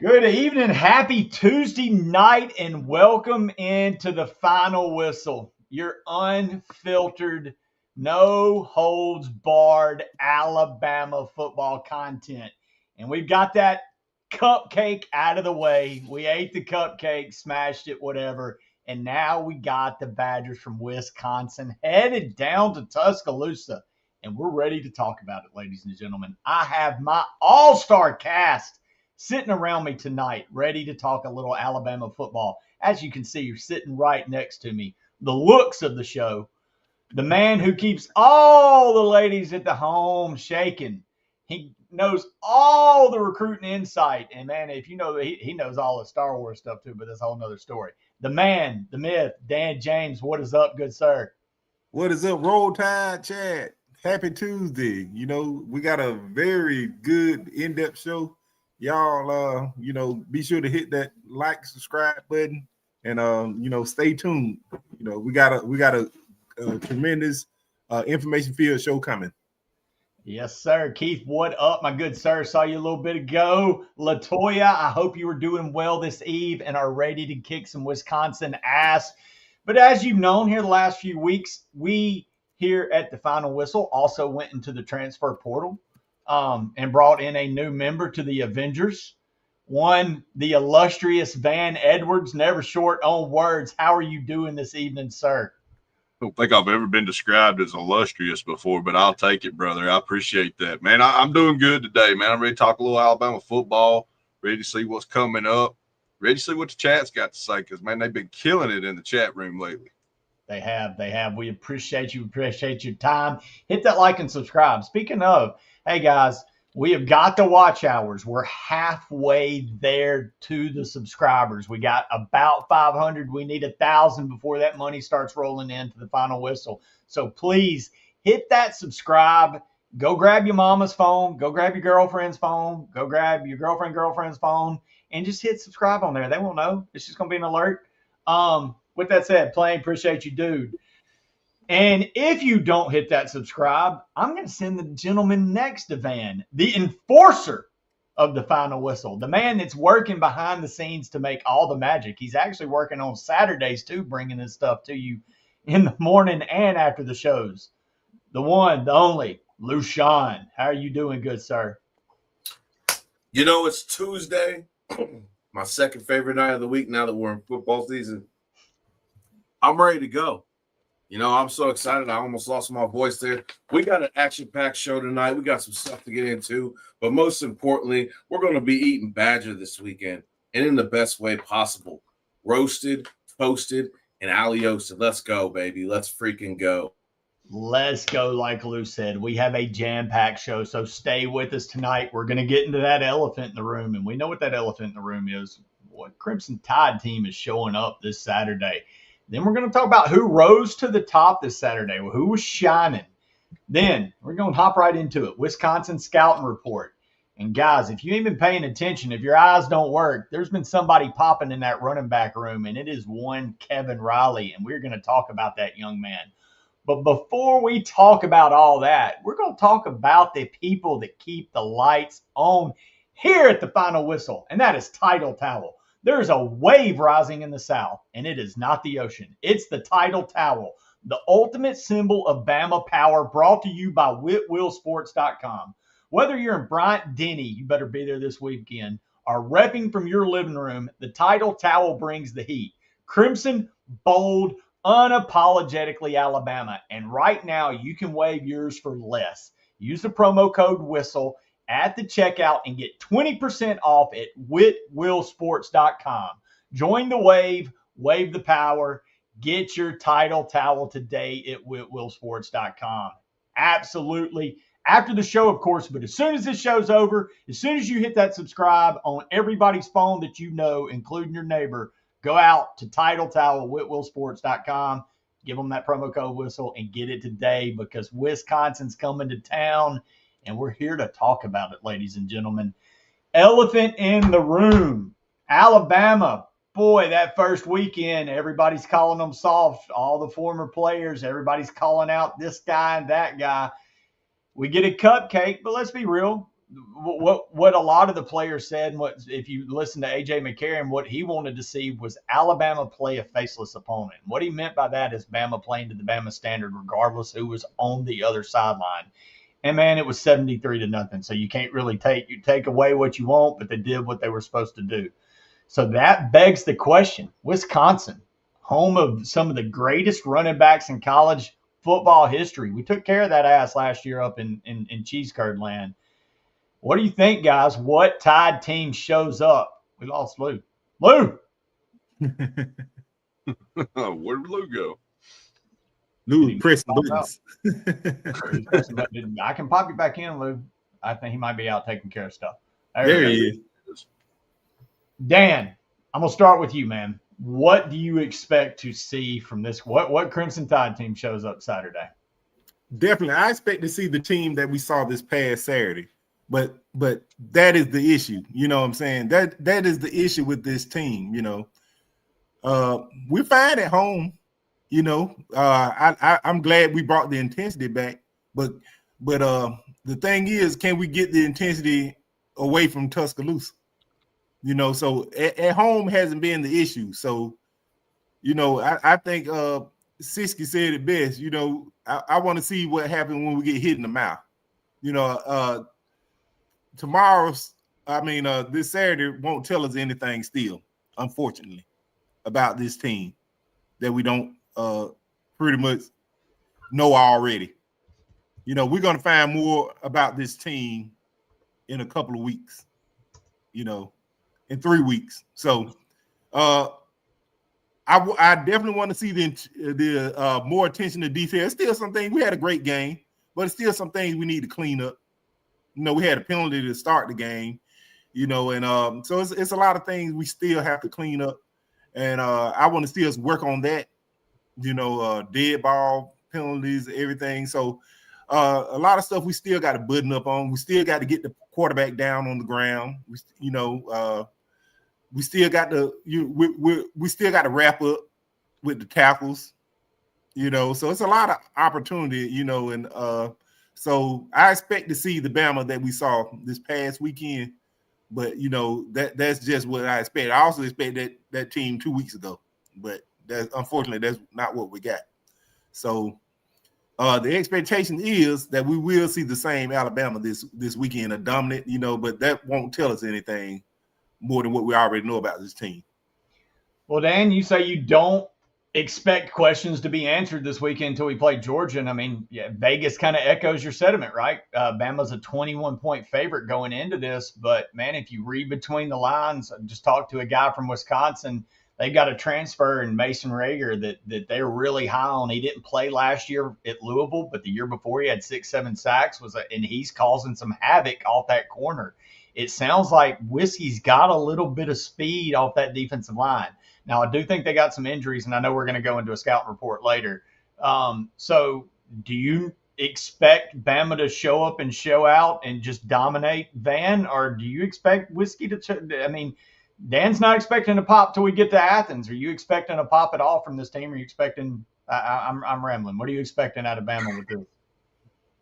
Good evening. Happy Tuesday night and welcome into the final whistle. Your unfiltered, no holds barred Alabama football content. And we've got that cupcake out of the way. We ate the cupcake, smashed it, whatever. And now we got the Badgers from Wisconsin headed down to Tuscaloosa. And we're ready to talk about it, ladies and gentlemen. I have my all-star cast sitting around me tonight, ready to talk a little Alabama football. As you can see, you're sitting right next to me. The looks of the show, the man who keeps all the ladies at the home shaking. He knows all the recruiting insight. And man, if you know, he knows all the Star Wars stuff too, but that's a whole nother story. The man, the myth, Dan James. What is up, good sir? What is up, Roll Tide Chat? Happy Tuesday. We got a very good in-depth show. Y'all, be sure to hit that like, subscribe button, and stay tuned. We got a tremendous information field show coming. Yes, sir. Keith, what up, my good sir? Saw you a little bit ago. Latoya, I hope you were doing well this eve and are ready to kick some Wisconsin ass. But as you've known here the last few weeks, we here at the Final Whistle also went into the transfer portal and brought in a new member to the Avengers. One, the illustrious Van Edwards, never short on words. How are you doing this evening, sir? I don't think I've ever been described as illustrious before, but I'll take it, brother. I appreciate that, man. I'm doing good today, man. I'm ready to talk a little Alabama football, ready to see what's coming up, ready to see what the chat's got to say because, man, they've been killing it in the chat room lately. They have. We appreciate you. Appreciate your time. Hit that like and subscribe. Speaking of, hey, guys, we have got the watch hours. We're halfway there to the subscribers. We got about 500. We need 1,000 before that money starts rolling into the Final Whistle. So please hit that subscribe. Go grab your mama's phone. Go grab your girlfriend's phone. Go grab your girlfriend's phone. And just hit subscribe on there. They won't know. It's just going to be an alert. With that said, Plain, appreciate you, dude. And if you don't hit that subscribe, I'm going to send the gentleman next to Van, the enforcer of the Final Whistle, the man that's working behind the scenes to make all the magic. He's actually working on Saturdays, too, bringing this stuff to you in the morning and after the shows. The one, the only, Lushan. How are you doing, good sir? It's Tuesday, my second favorite night of the week now that we're in football season. I'm ready to go. I'm so excited. I almost lost my voice there. We got an action-packed show tonight. We got some stuff to get into. But most importantly, we're going to be eating Badger this weekend and in the best way possible. Roasted, toasted, and aliosed. Let's go, baby. Let's freaking go. Let's go, like Lou said. We have a jam-packed show, so stay with us tonight. We're going to get into that elephant in the room, and we know what that elephant in the room is. What Crimson Tide team is showing up this Saturday. Then we're going to talk about who rose to the top this Saturday, who was shining. Then we're going to hop right into it. Wisconsin Scouting Report. And guys, if you ain't been paying attention, if your eyes don't work, there's been somebody popping in that running back room, and it is one Kevin Riley, and we're going to talk about that young man. But before we talk about all that, we're going to talk about the people that keep the lights on here at the Final Whistle, and that is Tidal Towel. There's a wave rising in the South, and it is not the ocean. It's the Tidal Towel, the ultimate symbol of Bama power, brought to you by WhitWillSports.com. Whether you're in Bryant-Denny, you better be there this weekend, or repping from your living room, the Tidal Towel brings the heat. Crimson, bold, unapologetically Alabama. And right now, you can wave yours for less. Use the promo code WHISTLE at the checkout and get 20% off at WhitWillSports.com. Join the wave the power, get your Tidal Towel today at WhitWillSports.com. Absolutely. After the show, of course, but as soon as this show's over, as soon as you hit that subscribe on everybody's phone that you know, including your neighbor, go out to Tidal Towel, WhitWillSports.com, give them that promo code WHISTLE, and get it today because Wisconsin's coming to town. And we're here to talk about it, ladies and gentlemen. Elephant in the room. Alabama. Boy, that first weekend, everybody's calling them soft. All the former players, everybody's calling out this guy and that guy. We get a cupcake, but let's be real. what a lot of the players said, and what if you listen to AJ McCarron, what he wanted to see was Alabama play a faceless opponent. What he meant by that is Bama playing to the Bama standard, regardless who was on the other sideline. And man, it was 73-0. So you can't really take away what you want, but they did what they were supposed to do. So that begs the question: Wisconsin, home of some of the greatest running backs in college football history. We took care of that ass last year up in cheese curd land. What do you think, guys? What Tide team shows up? We lost Lou. Lou! Where'd Lou go? Lou pressing buttons. I can pop you back in, Lou. I think he might be out taking care of stuff. There he is. Dan, I'm going to start with you, man. What do you expect to see from this? What Crimson Tide team shows up Saturday? Definitely. I expect to see the team that we saw this past Saturday. But that is the issue. You know what I'm saying? That is the issue with this team, you know. We're fine at home, you know. I'm glad we brought the intensity back, but the thing is, can we get the intensity away from Tuscaloosa? You know, so at home hasn't been the issue. So, you know, I think Siski said it best. You know, I want to see what happens when we get hit in the mouth. You know, this Saturday won't tell us anything still, unfortunately, about this team that we don't pretty much know already. You know, we're going to find more about this team in a couple of weeks, you know, in 3 weeks. So I definitely want to see the more attention to detail. It's still some things. We had a great game, but it's still some things we need to clean up. You know, we had a penalty to start the game, you know, and so it's a lot of things we still have to clean up. And I want to see us work on that, you know, dead ball penalties, everything. So a lot of stuff we still got to button up on. We still got to get the quarterback down on the ground. We still got to we still got to wrap up with the tackles, you know. So it's a lot of opportunity, you know, and so I expect to see the Bama that we saw this past weekend, but you know that's just what I expect. I also expect that team 2 weeks ago, but unfortunately that's not what we got. So the expectation is that we will see the same Alabama this weekend, a dominant, you know, but that won't tell us anything more than what we already know about this team. Well, Dan, you say you don't expect questions to be answered this weekend until we play Georgia. And I mean, yeah, Vegas kind of echoes your sentiment, right? Bama's a 21-point favorite going into this, but man, if you read between the lines, I just talked to a guy from Wisconsin. They got a transfer in Mason Rager that they're really high on. He didn't play last year at Louisville, but the year before he had 6-7 sacks, and he's causing some havoc off that corner. It sounds like Whiskey's got a little bit of speed off that defensive line. Now, I do think they got some injuries, and I know we're going to go into a scouting report later. So do you expect Bama to show up and show out and just dominate Van, or do you expect Whiskey to – I mean, Dan's not expecting a pop till we get to Athens. Are you expecting a pop at all from this team? Are you expecting I'm rambling. What are you expecting out of Bama with this?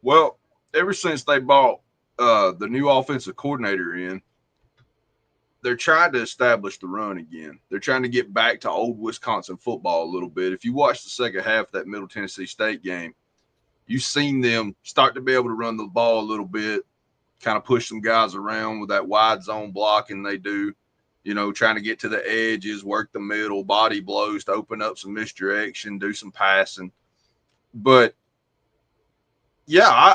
Well, ever since they bought the new offensive coordinator in, they're trying to establish the run again. They're trying to get back to old Wisconsin football a little bit. If you watch the second half of that Middle Tennessee State game, you've seen them start to be able to run the ball a little bit, kind of push some guys around with that wide zone blocking they do, you know, trying to get to the edges, work the middle, body blows to open up some misdirection, do some passing. But, yeah,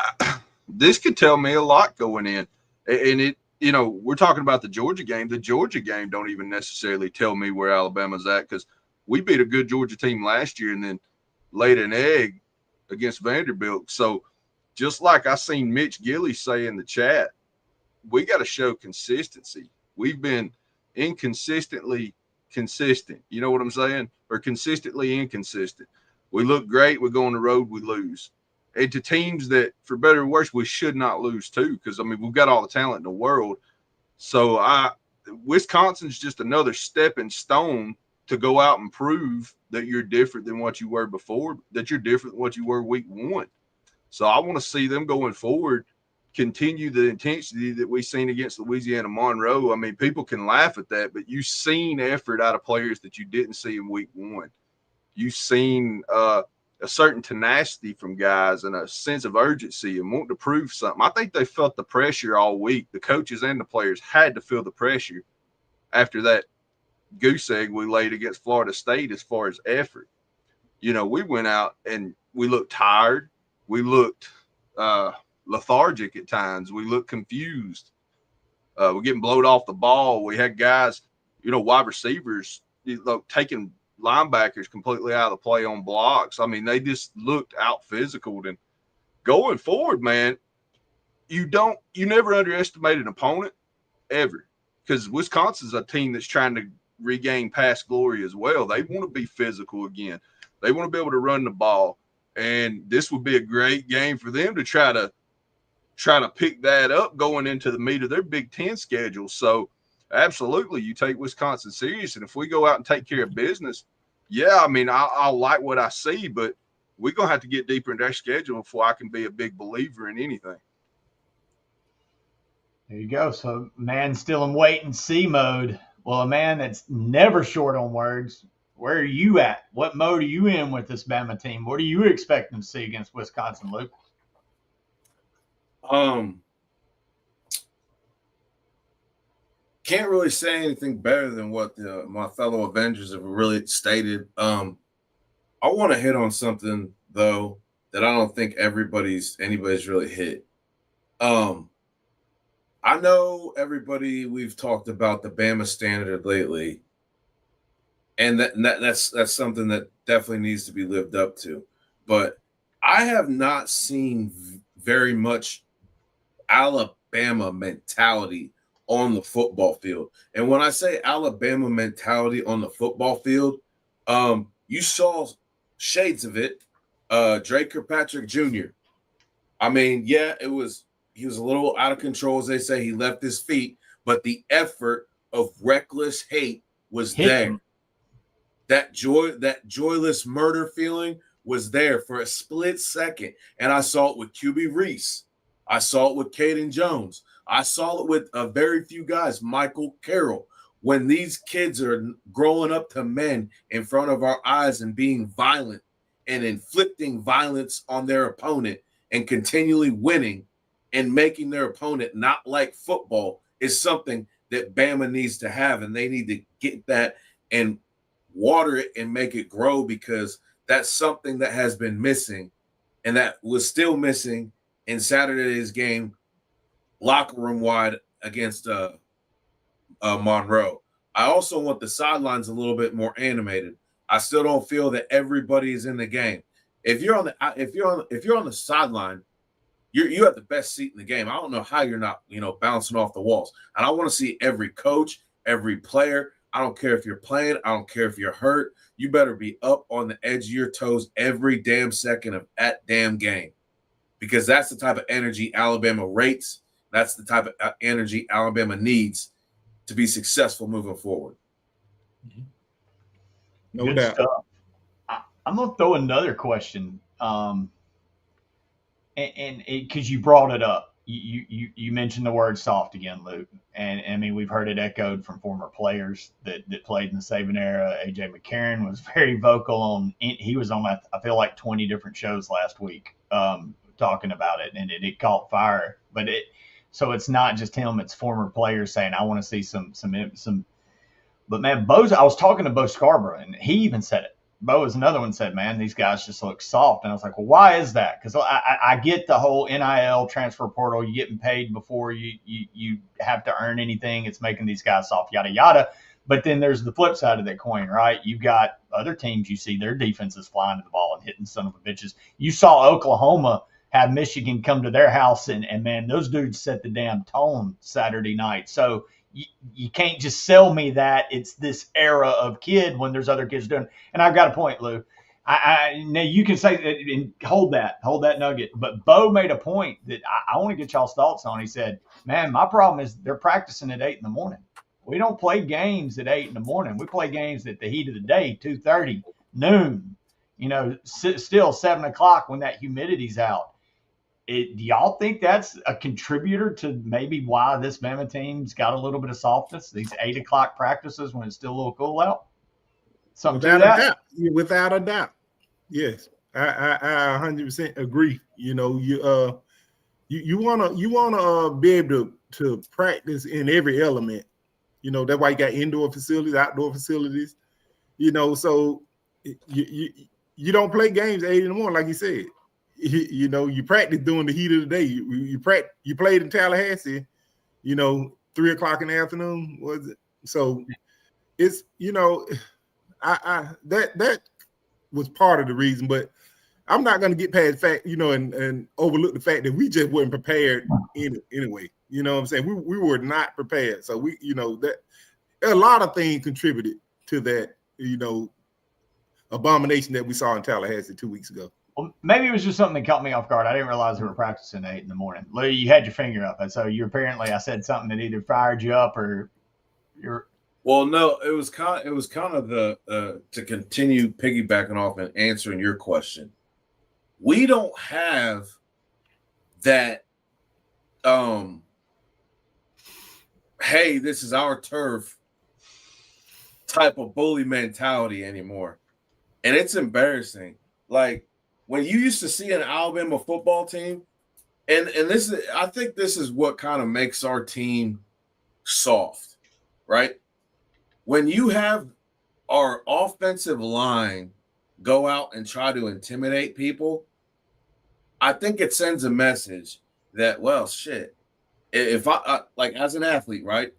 this could tell me a lot going in. And it, you know, we're talking about the Georgia game. The Georgia game don't even necessarily tell me where Alabama's at, because we beat a good Georgia team last year and then laid an egg against Vanderbilt. So just like I seen Mitch Gilly say in the chat, we got to show consistency. We've been inconsistently consistent. You know what I'm saying? Or consistently inconsistent. We look great. We go on the road, we lose. And to teams that, for better or worse, we should not lose to, because, I mean, we've got all the talent in the world. So Wisconsin's just another stepping stone to go out and prove that you're different than what you were before, that you're different than what you were week one. So I want to see them going forward continue the intensity that we've seen against Louisiana Monroe. I mean, people can laugh at that, but you've seen effort out of players that you didn't see in week one. You've seen a certain tenacity from guys and a sense of urgency and wanting to prove something. I think they felt the pressure all week. The coaches and the players had to feel the pressure after that goose egg we laid against Florida State as far as effort. You know, we went out and we looked tired. We looked lethargic at times. We looked confused. We're getting blowed off the ball. We had guys, you know, wide receivers, taking linebackers completely out of the play on blocks. I mean, they just looked out physical. And going forward, man, you never underestimate an opponent ever, because Wisconsin's a team that's trying to regain past glory as well. They want to be physical again. They want to be able to run the ball. And this would be a great game for them to try to pick that up going into the meat of their Big Ten schedule. So absolutely, you take Wisconsin serious. And if we go out and take care of business, yeah, I mean, I'll like what I see, but we're going to have to get deeper in their schedule before I can be a big believer in anything. There you go. So, man, still in wait and see mode. Well, a man that's never short on words, where are you at? What mode are you in with this Bama team? What are you expecting to see against Wisconsin, Luke? Can't really say anything better than what my fellow Avengers have really stated. I want to hit on something though that I don't think anybody's really hit. I know we've talked about the Bama standard lately, and that's something that definitely needs to be lived up to. But I have not seen very much Alabama mentality on the football field. And when I say Alabama mentality on the football field, you saw shades of it. Drake Kirkpatrick Jr. I mean, yeah, he was a little out of control, as they say. He left his feet, but the effort of reckless hate was there. That joyless murder feeling was there for a split second. And I saw it with QB Reese. I saw it with Caden Jones. I saw it with a very few guys, Michael Carroll. When these kids are growing up to men in front of our eyes and being violent and inflicting violence on their opponent and continually winning and making their opponent not like football is something that Bama needs to have, and they need to get that and water it and make it grow, because that's something that has been missing and that was still missing in Saturday's game, locker room wide against Monroe. I also want the sidelines a little bit more animated. I still don't feel that everybody is in the game. If you're on the sideline, you have the best seat in the game. I don't know how you're not, bouncing off the walls. And I want to see every coach, every player. I don't care if you're playing. I don't care if you're hurt. You better be up on the edge of your toes every damn second of that damn game, because that's the type of energy Alabama rates. That's the type of energy Alabama needs to be successful moving forward. No doubt. I'm going to throw another question. And because you brought it up, you mentioned the word soft again, Luke. And I mean, we've heard it echoed from former players that played in the Saban era. AJ McCarron was very vocal on. He was on, I feel like, 20 different shows last week talking about it, and it caught fire. But so it's not just him; it's former players saying, "I want to see some." But man, I was talking to Bo Scarborough, and he even said it. Bo is another one, said, man, these guys just look soft. And I was like, well, why is that? Because I get the whole NIL transfer portal. You're getting paid before you have to earn anything. It's making these guys soft, yada, yada. But then there's the flip side of that coin, right? You've got other teams, you see their defenses flying to the ball and hitting son of a bitches. You saw Oklahoma have Michigan come to their house, and man, those dudes set the damn tone Saturday night. So you can't just sell me that it's this era of kid when there's other kids doing. And I've got a point, Lou. Now you can say and hold that nugget. But Bo made a point that I want to get y'all's thoughts on. He said, "Man, my problem is they're practicing at 8 a.m. We don't play games at 8 a.m. We play games at the heat of the day, 2:30, noon. Still 7 o'clock when that humidity's out." Do y'all think that's a contributor to maybe why this Bama team's got a little bit of softness? These 8 o'clock practices when it's still a little cool out. Something to that? Without a doubt, yes, I 100% agree. You know, you wanna be able to practice in every element. You know, that's why you got indoor facilities, outdoor facilities. You know, so you don't play games 8 in the morning, like you said. You know, you practice during the heat of the day. You played in Tallahassee, you know, 3 o'clock in the afternoon, was it? So it's, you know, that was part of the reason, but I'm not going to get past the fact, you know, and overlook the fact that we just weren't prepared anyway. You know what I'm saying? We were not prepared. So we, you know, that a lot of things contributed to that, you know, abomination that we saw in Tallahassee 2 weeks ago. Well, maybe it was just something that caught me off guard. I didn't realize we were practicing at 8 in the morning. Lou, you had your finger up, and so you apparently, I said something that either fired you up or you're. Well, no, it was kind of the to continue piggybacking off and answering your question. We don't have that. Hey, this is our turf type of bully mentality anymore, and it's embarrassing. Like when you used to see an Alabama football team, and this is, I think this is what kind of makes our team soft, right? When you have our offensive line go out and try to intimidate people, I think it sends a message that, well, shit, if I like as an athlete, right?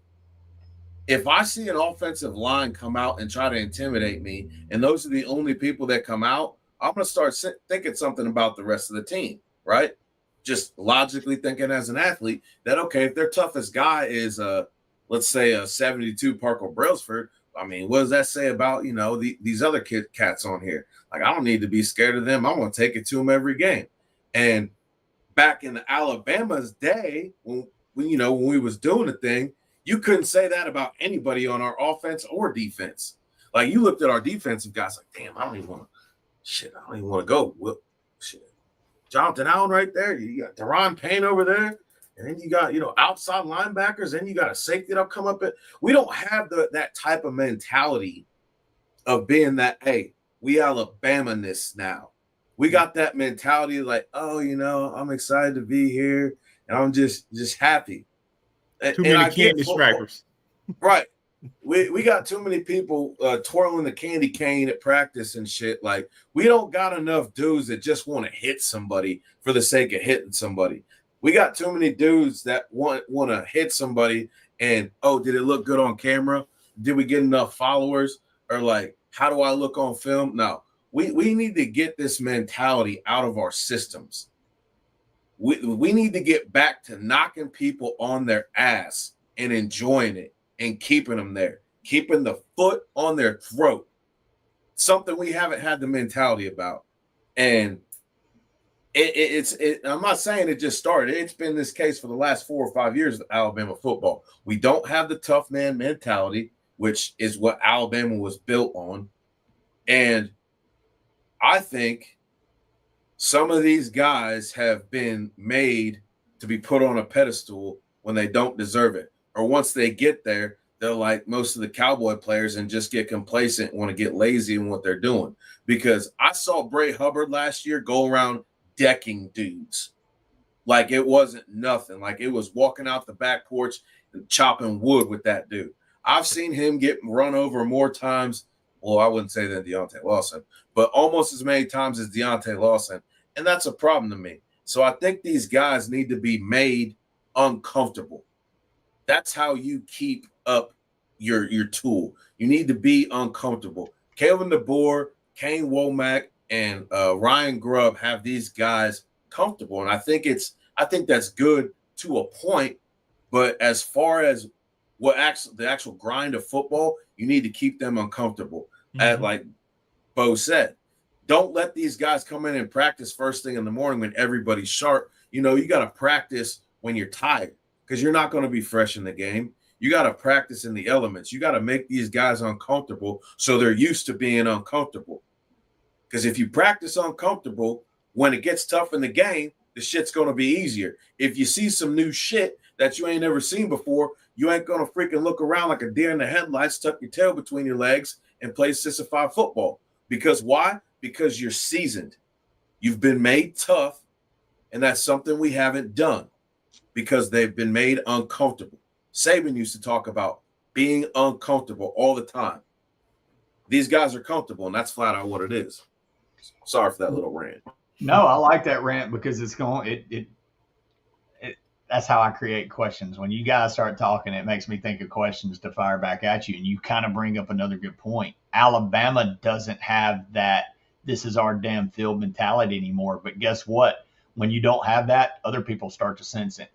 If I see an offensive line come out and try to intimidate me, and those are the only people that come out, I'm going to start thinking something about the rest of the team, right? Just logically thinking as an athlete that, okay, if their toughest guy is, let's say, a 72 Parker Brailsford, I mean, what does that say about, you know, these other cats on here? Like, I don't need to be scared of them. I'm going to take it to them every game. And back in Alabama's day, when we was doing the thing, you couldn't say that about anybody on our offense or defense. Like, you looked at our defensive guys like, damn, I don't even want to go. Well, shit. Jonathan Allen right there. You got Deron Payne over there. And then you got, you know, outside linebackers. Then you got a safety that'll come up. We don't have that type of mentality of being that, hey, we Alabama-ness now. We got that mentality like, oh, you know, I'm excited to be here. And I'm just happy. Too many candy stripers. Right. We got too many people twirling the candy cane at practice and shit. Like, we don't got enough dudes that just want to hit somebody for the sake of hitting somebody. We got too many dudes that want to hit somebody and, oh, did it look good on camera? Did we get enough followers? Or like, how do I look on film? No. We need to get this mentality out of our systems. We need to get back to knocking people on their ass and enjoying it and keeping them there, keeping the foot on their throat. Something we haven't had the mentality about. And I'm not saying it just started. It's been this case for the last 4 or 5 years of Alabama football. We don't have the tough man mentality, which is what Alabama was built on. And I think some of these guys have been made to be put on a pedestal when they don't deserve it. Or once they get there, they're like most of the Cowboy players and just get complacent, want to get lazy in what they're doing. Because I saw Bray Hubbard last year go around decking dudes like it wasn't nothing. Like it was walking out the back porch and chopping wood with that dude. I've seen him get run over more times. Well, I wouldn't say than Deontay Lawson, but almost as many times as Deontay Lawson. And that's a problem to me. So I think these guys need to be made uncomfortable. That's how you keep up your tool. You need to be uncomfortable. Kevin DeBoer, Kane Womack, and Ryan Grubb have these guys comfortable. And I think that's good to a point. But as far as the actual grind of football, you need to keep them uncomfortable. As like Bo said, don't let these guys come in and practice first thing in the morning when everybody's sharp. You know, you got to practice when you're tired because you're not going to be fresh in the game. You got to practice in the elements. You got to make these guys uncomfortable so they're used to being uncomfortable. Because if you practice uncomfortable, when it gets tough in the game, the shit's going to be easier. If you see some new shit that you ain't never seen before, you ain't going to freaking look around like a deer in the headlights, tuck your tail between your legs, and play sissified football. Because why? Because you're seasoned. You've been made tough, and that's something we haven't done because they've been made uncomfortable. Saban used to talk about being uncomfortable all the time. These guys are comfortable, and that's flat out what it is. Sorry for that little rant. No, I like that rant because it's going that's how I create questions. When you guys start talking, it makes me think of questions to fire back at you. And you kind of bring up another good point. Alabama doesn't have that this is our damn field mentality anymore. But guess what? When you don't have that, other people start to sense it.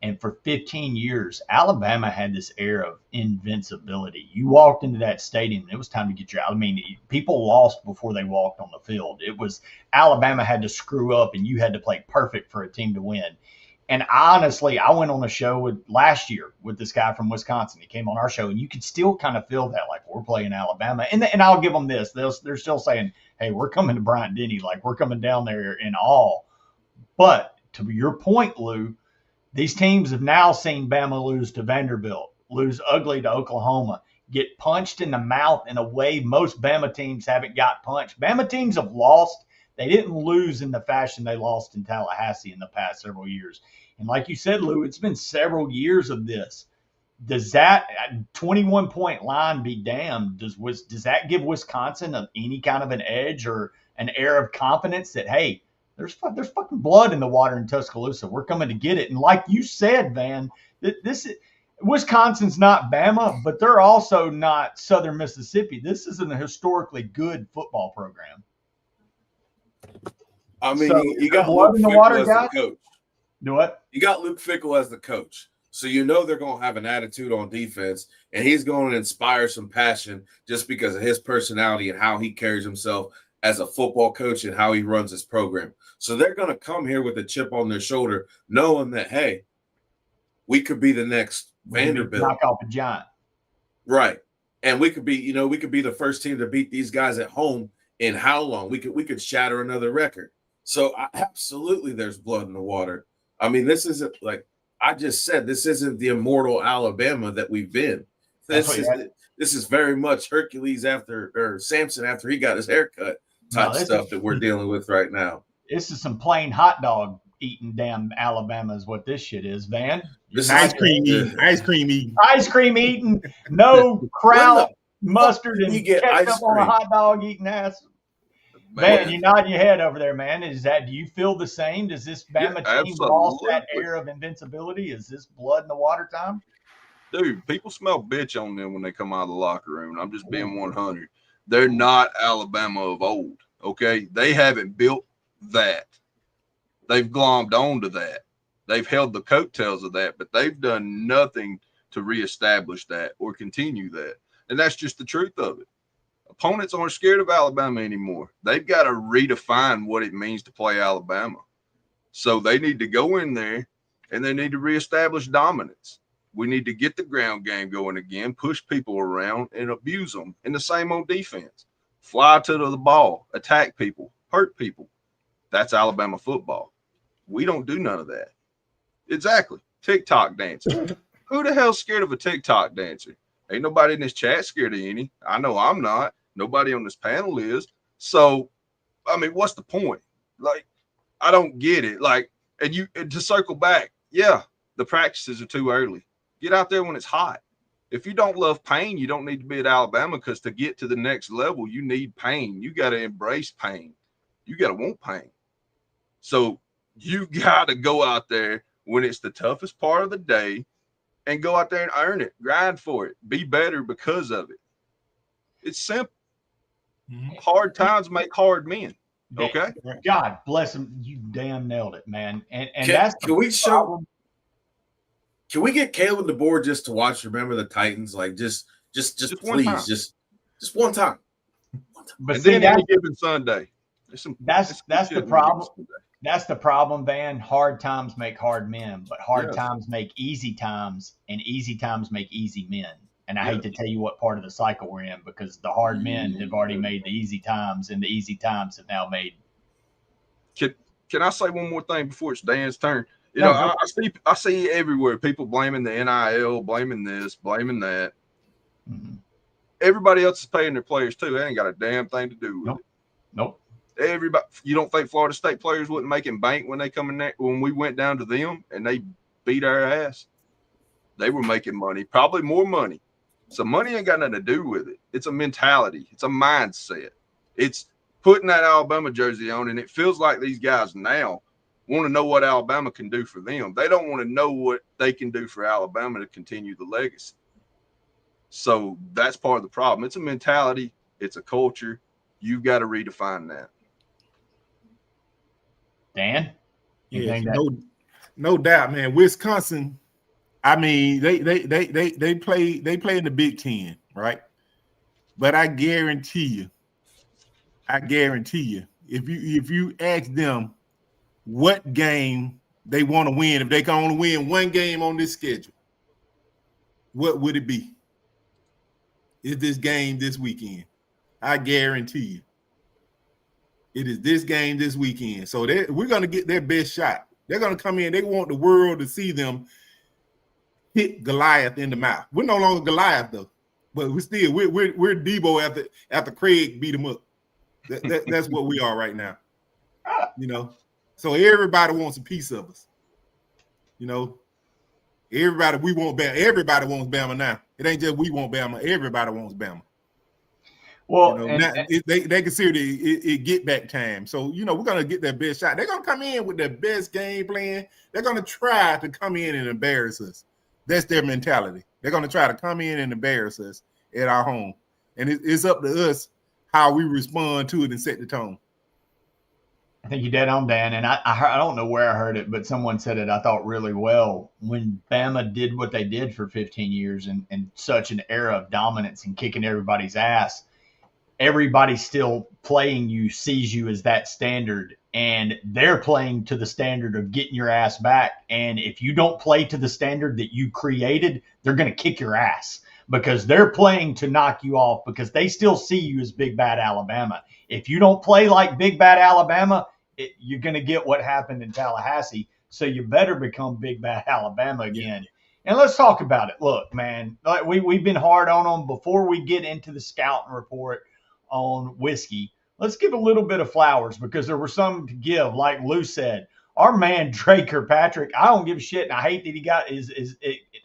And for 15 years, Alabama had this air of invincibility. You walked into that stadium, it was time to get your – I mean, people lost before they walked on the field. It was Alabama had to screw up, and you had to play perfect for a team to win. And honestly, I went on a show last year with this guy from Wisconsin. He came on our show, and you could still kind of feel that, like, we're playing Alabama. And I'll give them this. They're still saying, hey, we're coming to Bryant-Denny. Like, we're coming down there in awe. But to your point, Lou, these teams have now seen Bama lose to Vanderbilt, lose ugly to Oklahoma, get punched in the mouth in a way most Bama teams haven't got punched. Bama teams have lost. They didn't lose in the fashion they lost in Tallahassee in the past several years. And like you said, Lou, it's been several years of this. Does that 21-point line be damned? Does that give Wisconsin any kind of an edge or an air of confidence that, hey, there's fucking blood in the water in Tuscaloosa. We're coming to get it. And like you said, Van, Wisconsin's not Bama, but they're also not Southern Mississippi. This isn't a historically good football program. I mean, So, you got blood Luke in the Fickell water, as guys? the coach. Do what? You got Luke Fickell as the coach. So you know they're going to have an attitude on defense, and he's going to inspire some passion just because of his personality and how he carries himself as a football coach and how he runs his program. So they're going to come here with a chip on their shoulder, knowing that, hey, we could be the next Vanderbilt. Knock off a giant. Right. And we could be the first team to beat these guys at home in how long? We could shatter another record. So absolutely there's blood in the water. I mean, this isn't like I just said, this isn't the immortal Alabama that we've been. This is very much Hercules or Samson after he got his haircut type stuff that we're dealing with right now. This is some plain hot dog eating damn Alabama is what this shit is, Van. Ice cream eating, no kraut, mustard, and get ketchup on a hot dog eating ass. Man, you nod your head over there, man. Do you feel the same? Does this Bama team lost that air of invincibility? Is this blood in the water time? Dude, people smell bitch on them when they come out of the locker room. I'm just being 100. They're not Alabama of old, okay? They haven't built that. They've glommed onto that. They've held the coattails of that, but they've done nothing to reestablish that or continue that. And that's just the truth of it. Opponents aren't scared of Alabama anymore. They've got to redefine what it means to play Alabama. So they need to go in there and they need to reestablish dominance. We need to get the ground game going again, push people around and abuse them. And the same on defense. Fly to the ball, attack people, hurt people. That's Alabama football. We don't do none of that. Exactly. TikTok dancer. Who the hell's scared of a TikTok dancer? Ain't nobody in this chat scared of any. I know I'm not. Nobody on this panel is. So, I mean, what's the point? Like, I don't get it. Like, and to circle back, yeah, the practices are too early. Get out there when it's hot. If you don't love pain, you don't need to be at Alabama, because to get to the next level, you need pain. You got to embrace pain. You got to want pain. So you got to go out there when it's the toughest part of the day and go out there and earn it, grind for it, be better because of it. It's simple. Hard times make hard men. Okay. God bless him. You damn nailed it, man. And can we get Caleb the board just to watch Remember the Titans? Like just please, just one time. But and see, then any given Sunday. That's the problem. That's the problem, Van. Hard times make hard men, but hard times make easy times, and easy times make easy men. And I hate to tell you what part of the cycle we're in, because the hard men have already made the easy times, and the easy times have now made. can I say one more thing before it's Dan's turn? No, I see everywhere people blaming the NIL, blaming this, blaming that. Mm-hmm. Everybody else is paying their players too. They ain't got a damn thing to do with it. Nope. Everybody, you don't think Florida State players wasn't making bank when they come in there? When we went down to them and they beat our ass, they were making money, probably more money. So money ain't got nothing to do with it. It's a mentality. It's a mindset. It's putting that Alabama jersey on, and it feels like these guys now want to know what Alabama can do for them. They don't want to know what they can do for Alabama to continue the legacy. So that's part of the problem. It's a mentality. It's a culture. You've got to redefine that. Dan? Yeah, no doubt, man. Wisconsin, I mean, they play in the Big Ten, right? But I guarantee you, if you ask them what game they want to win, if they can only win one game on this schedule, what would it be? Is this game this weekend? I guarantee you. It is this game this weekend. So we're going to get their best shot. They're going to come in. They want the world to see them hit Goliath in the mouth. We're no longer Goliath, though. But we're Debo after Craig beat him up. That's what we are right now. You know? So everybody wants a piece of us. You know? Everybody wants Bama now. It ain't just we want Bama. Everybody wants Bama. Well, they consider it get back time. So, you know, we're going to get their best shot. They're going to come in with their best game plan. They're going to try to come in and embarrass us. That's their mentality. They're going to try to come in and embarrass us at our home. And it's up to us how we respond to it and set the tone. I think you dead on, Dan. And I don't know where I heard it, but someone said it, I thought, really well. When Bama did what they did for 15 years and such an era of dominance and kicking everybody's ass, everybody still playing you sees you as that standard, and they're playing to the standard of getting your ass back. And if you don't play to the standard that you created, they're going to kick your ass because they're playing to knock you off because they still see you as big bad Alabama. If you don't play like big bad Alabama, you're going to get what happened in Tallahassee. So you better become big bad Alabama again. And let's talk about it. Look, man, we've been hard on them. Before we get into the scouting report on whiskey, let's give a little bit of flowers because there were some to give. Like Lou said, our man Drake Kirkpatrick, I don't give a shit, and I hate that he got is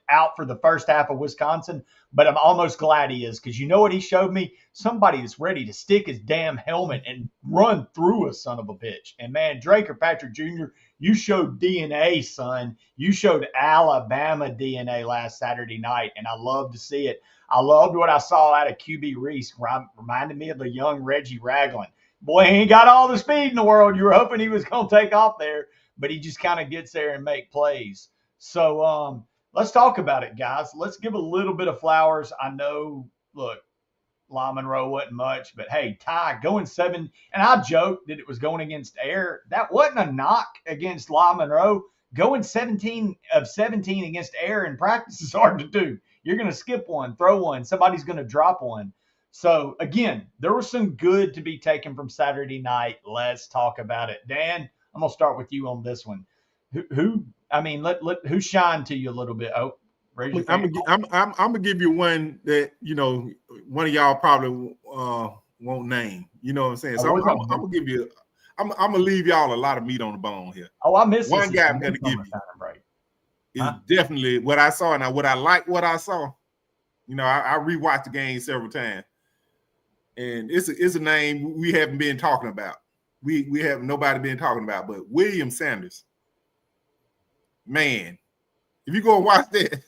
out for the first half of Wisconsin, but I'm almost glad he is because you know what he showed me? Somebody that's ready to stick his damn helmet and run through a son of a bitch. And man, Drake Kirkpatrick Jr., you showed DNA, son. You showed Alabama DNA last Saturday night, and I love to see it. I loved what I saw out of QB Reese. Reminded me of the young Reggie Ragland. Boy, he ain't got all the speed in the world. You were hoping he was going to take off there, but he just kind of gets there and make plays. So let's talk about it, guys. Let's give a little bit of flowers. I know, look, La Monroe wasn't much, but hey, Ty going 7, and I joked that it was going against Air. That wasn't a knock against La Monroe. Going 17 of 17 against Air in practice is hard to do. You're going to skip one, throw one. Somebody's going to drop one. So, again, there was some good to be taken from Saturday night. Let's talk about it. Dan, I'm going to start with you on this one. Who shined to you a little bit? Oh, raise your hand. I'm going to give you one that, you know, one of y'all probably won't name. You know what I'm saying? So I'm going to give you I'm going to leave y'all a lot of meat on the bone here. Oh, I missed one guy I'm going to give you. Is definitely what I saw. Now, what I saw, you know, I rewatched the game several times, and it's a name we haven't been talking about. We have nobody been talking about, but William Sanders. Man, if you go and watch that,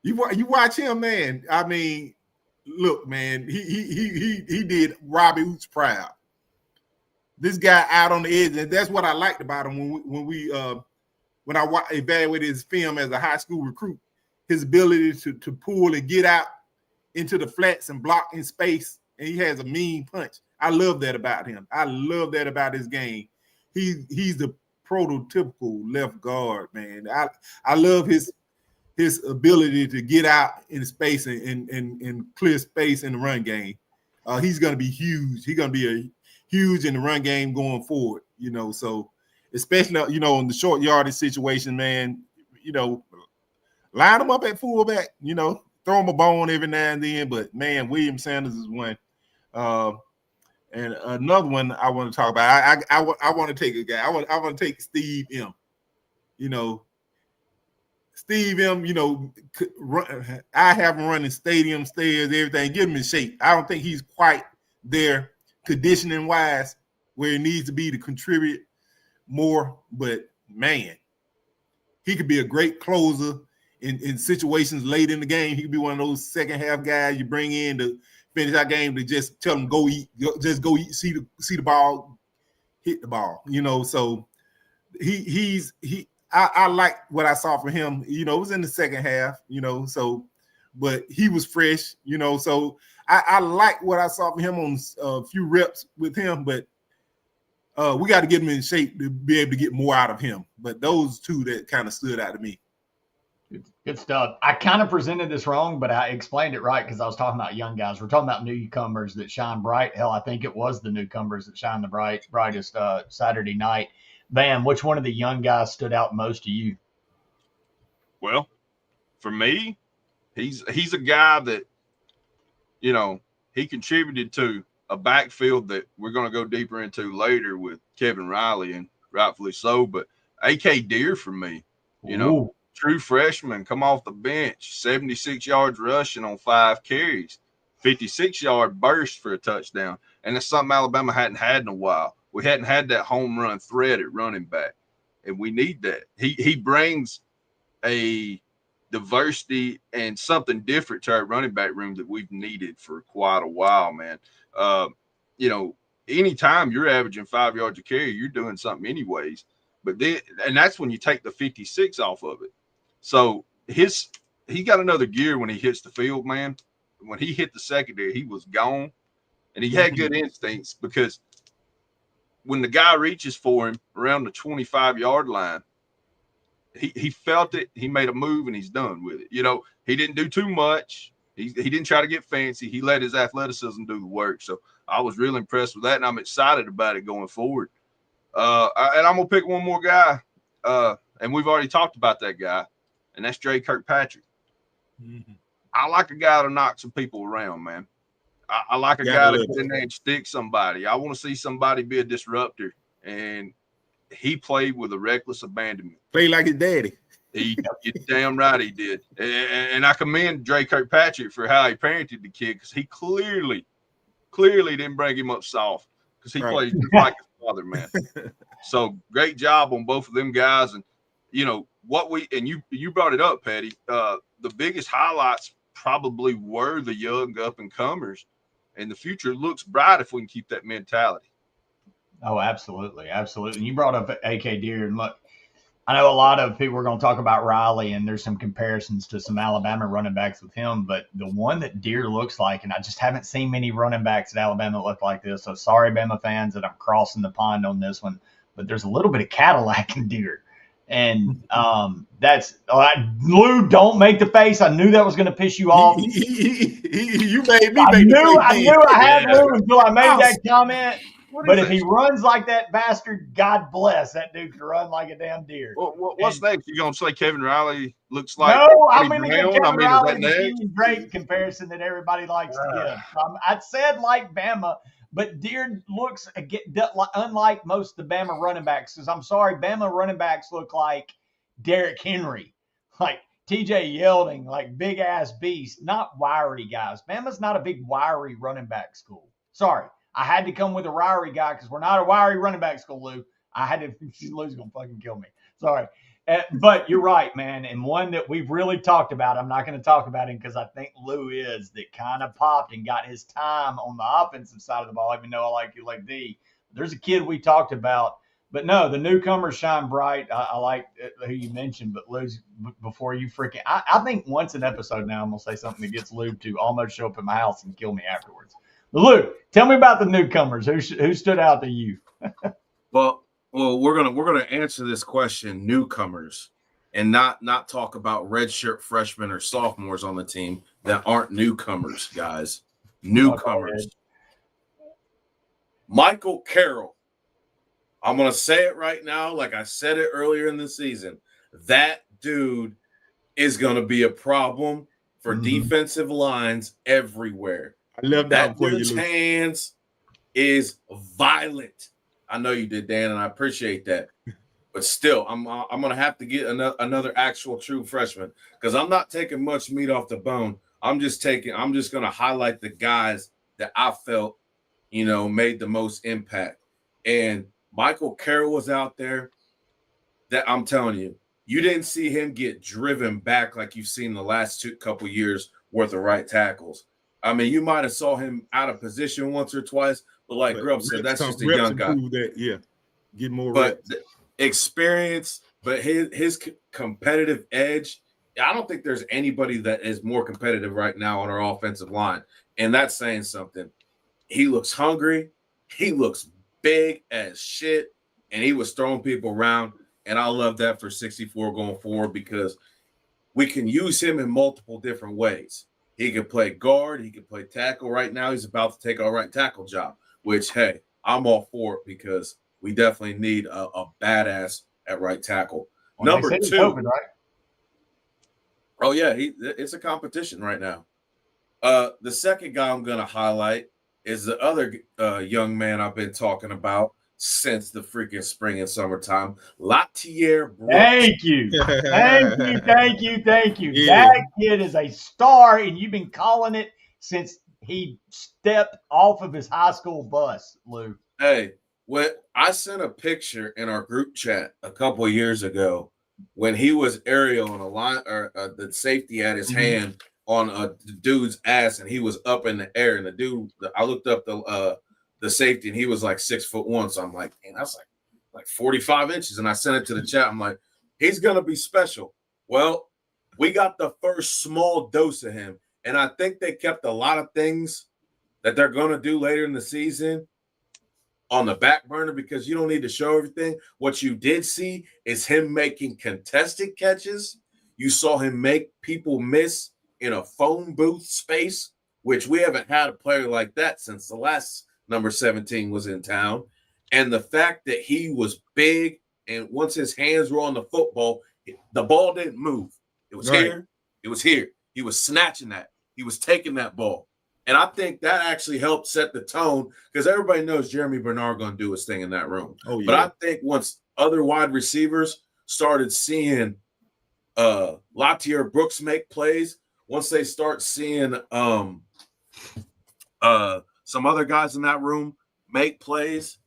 you watch him, man. I mean, look, man, he did Robbie Hoots proud. This guy out on the edge, and that's what I liked about him when I evaluated his film as a high school recruit, his ability to pull and get out into the flats and block in space, and he has a mean punch. I love that about him. I love that about his game. He's the prototypical left guard, man. I love his ability to get out in space and clear space in the run game. He's going to be huge. He's going to be huge in the run game going forward. So especially, in the short yardage situation, man, line them up at fullback, throw them a bone every now and then. But, man, William Sanders is one. And another one I want to talk about, I want to take a guy. I want to take Steve M. Steve M, I have him running stadium stairs, everything, get him in shape. I don't think he's quite there conditioning-wise where he needs to be to contribute more. But, man, he could be a great closer in situations late in the game. He could be one of those second-half guys you bring in to finish our game to just tell them go eat, just go eat, see the ball, hit the ball. So I like what I saw from him. It was in the second half, but he was fresh, so I like what I saw from him on a few reps with him, but we got to get him in shape to be able to get more out of him. But those two that kind of stood out to me. Good stuff. I kind of presented this wrong, but I explained it right because I was talking about young guys. We're talking about newcomers that shine bright. Hell, I think it was the newcomers that shine the brightest Saturday night. Bam, which one of the young guys stood out most to you? Well, for me, he's a guy that, he contributed to a backfield that we're going to go deeper into later with Kevin Riley, and rightfully so. But A.K. Deer for me, Ooh. True freshman, come off the bench, 76 yards rushing on 5 carries, 56-yard burst for a touchdown. And that's something Alabama hadn't had in a while. We hadn't had that home run threat at running back, and we need that. He brings a diversity and something different to our running back room that we've needed for quite a while, man. Anytime you're averaging 5 yards a carry, you're doing something anyways. But and that's when you take the 56 off of it. So he got another gear when he hits the field, man. When he hit the secondary, he was gone, and he had good instincts because when the guy reaches for him around the 25-yard line, he felt it. He made a move, and he's done with it. He didn't do too much. He didn't try to get fancy. He let his athleticism do the work. So I was really impressed with that, and I'm excited about it going forward. And I'm going to pick one more guy, and we've already talked about that guy, and that's Dre Kirkpatrick. Mm-hmm. I like a guy to knock some people around, man. I like a guy to get in there and stick somebody. I want to see somebody be a disruptor, and he played with a reckless abandonment. Played like his daddy. You're damn right he did. And I commend Dre Kirkpatrick for how he parented the kid, because he clearly didn't bring him up soft, because he played just like his father, man. So great job on both of them guys. And you brought it up, Petty. The biggest highlights probably were the young up and comers, and the future looks bright if we can keep that mentality. Oh, absolutely. Absolutely. And you brought up A.K. Deer, and look, I know a lot of people are going to talk about Riley, and there's some comparisons to some Alabama running backs with him, but the one that Deer looks like, and I just haven't seen many running backs at Alabama that look like this. So sorry, Bama fans, that I'm crossing the pond on this one, but there's a little bit of Cadillac in Deer. And that's Lou, don't make the face. I knew that was going to piss you off. You made me. I knew I had Lou until I made that comment. But if he runs like that bastard, God bless that dude can run like a damn deer. What's next? You gonna say Kevin Riley looks like? No, I'm going to get Kevin Riley is that the Kenyon Drake comparison that everybody likes to give. I said like Bama, but Deer looks unlike most of the Bama running backs. Because I'm sorry, Bama running backs look like Derrick Henry, like TJ Yeldon, like big ass beast, not wiry guys. Bama's not a big wiry running back school. Sorry. I had to come with a wiry guy because we're not a wiry running back school, Lou. I had to. Lou's going to fucking kill me. Sorry. But you're right, man. And one that we've really talked about, I'm not going to talk about him because I think Lou is, that kind of popped and got his time on the offensive side of the ball, even though I like you like D. There's a kid we talked about. But no, the newcomers shine bright. I like who you mentioned, but Lou, before you freaking – I think once an episode now I'm going to say something that gets Lou to almost show up at my house and kill me afterwards. Luke, tell me about the newcomers. Who stood out to you? Well, we're gonna answer this question, newcomers, and not talk about redshirt freshmen or sophomores on the team that aren't newcomers, guys. Newcomers. Michael Carroll I'm going to say it right now, like I said it earlier in the season. That dude is going to be a problem for defensive lines everywhere. I love that for you, dude's Luke. hands is violent. I know you did, Dan, and I appreciate that. But still, I'm going to have to get another actual true freshman because I'm not taking much meat off the bone. I'm just going to highlight the guys that I felt, made the most impact. And Michael Carroll was out there. That I'm telling you, you didn't see him get driven back like you've seen the last couple years worth of right tackles. I mean, you might have saw him out of position once or twice, but like Grubb said, that's just a young guy. Get more but reps. Experience, but his competitive edge. I don't think there's anybody that is more competitive right now on our offensive line, and that's saying something. He looks hungry. He looks big as shit, and he was throwing people around. And I love that for 64 going forward because we can use him in multiple different ways. He can play guard. He can play tackle. Right now, he's about to take our right tackle job, which, hey, I'm all for it because we definitely need a badass at right tackle. Well, Number 2. Open, right? Oh, yeah, it's a competition right now. The second guy I'm going to highlight is the other young man I've been talking about since the freaking spring and summertime, Latier Brooks. Thank you. Yeah. That kid is a star, and you've been calling it since he stepped off of his high school bus, Lou. Hey, I sent a picture in our group chat a couple of years ago when he was aerial on a line, or the safety had his hand on a dude's ass, and he was up in the air, and the dude, I looked up the safety, and he was like 6'1". So I'm like, man, that's like 45 inches. And I sent it to the chat. I'm like, he's gonna be special. Well, we got the first small dose of him, and I think they kept a lot of things that they're gonna do later in the season on the back burner because you don't need to show everything. What you did see is him making contested catches. You saw him make people miss in a phone booth space, which we haven't had a player like that since the last number 17 was in town. And the fact that he was big, and once his hands were on the football, the ball didn't move. It was here. It was here. He was snatching that. He was taking that ball. And I think that actually helped set the tone because everybody knows Jeremy Bernard going to do his thing in that room. Oh, yeah. But I think once other wide receivers started seeing Latier Brooks make plays, once they start seeing some other guys in that room make plays,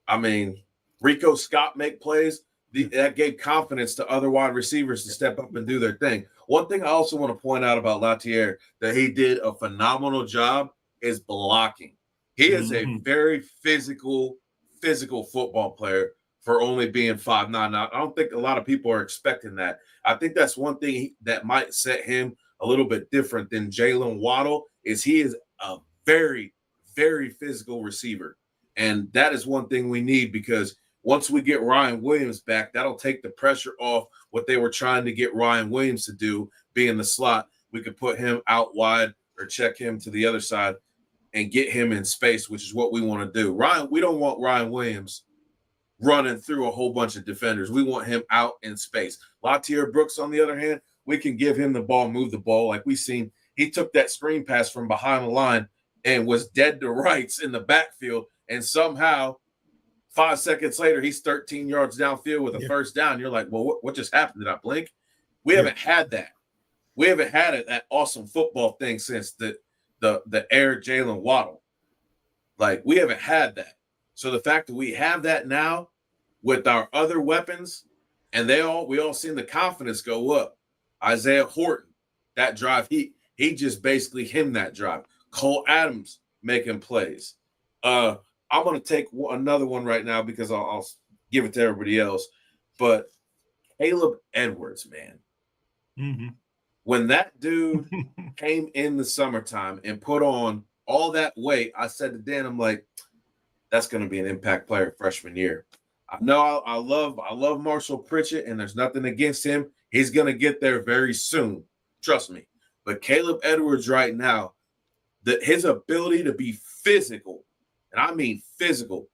I mean, Rico Scott make plays, that gave confidence to other wide receivers to step up and do their thing. One thing I also want to point out about Latier that he did a phenomenal job is blocking. He is a very physical football player for only being 5'9". Now, I don't think a lot of people are expecting that. I think that's one thing that might set him a little bit different than Jalen Waddle is he is a very, very physical receiver. And that is one thing we need because once we get Ryan Williams back, that'll take the pressure off what they were trying to get Ryan Williams to do, be in the slot. We could put him out wide or check him to the other side and get him in space, which is what we want to do. We don't want Ryan Williams running through a whole bunch of defenders. We want him out in space. Latier Brooks, on the other hand, we can give him the ball, move the ball. Like we seen, he took that screen pass from behind the line and was dead to rights in the backfield. And somehow 5 seconds later, he's 13 yards downfield with a first down. You're like, well, what just happened? Did I blink? We haven't had that. We haven't had that awesome football thing since the Air Jalen Waddle. Like, we haven't had that. So the fact that we have that now with our other weapons, and we all seen the confidence go up. Isaiah Horton, that drive, he just basically him that drive. Cole Adams making plays. I'm going to take another one right now because I'll give it to everybody else. But Caleb Edwards, man. Mm-hmm. When that dude came in the summertime and put on all that weight, I said to Dan, I'm like, that's going to be an impact player freshman year. I know I love Marshall Pritchett, and there's nothing against him. He's going to get there very soon. Trust me. But Caleb Edwards right now, his ability to be physical, and I mean physical,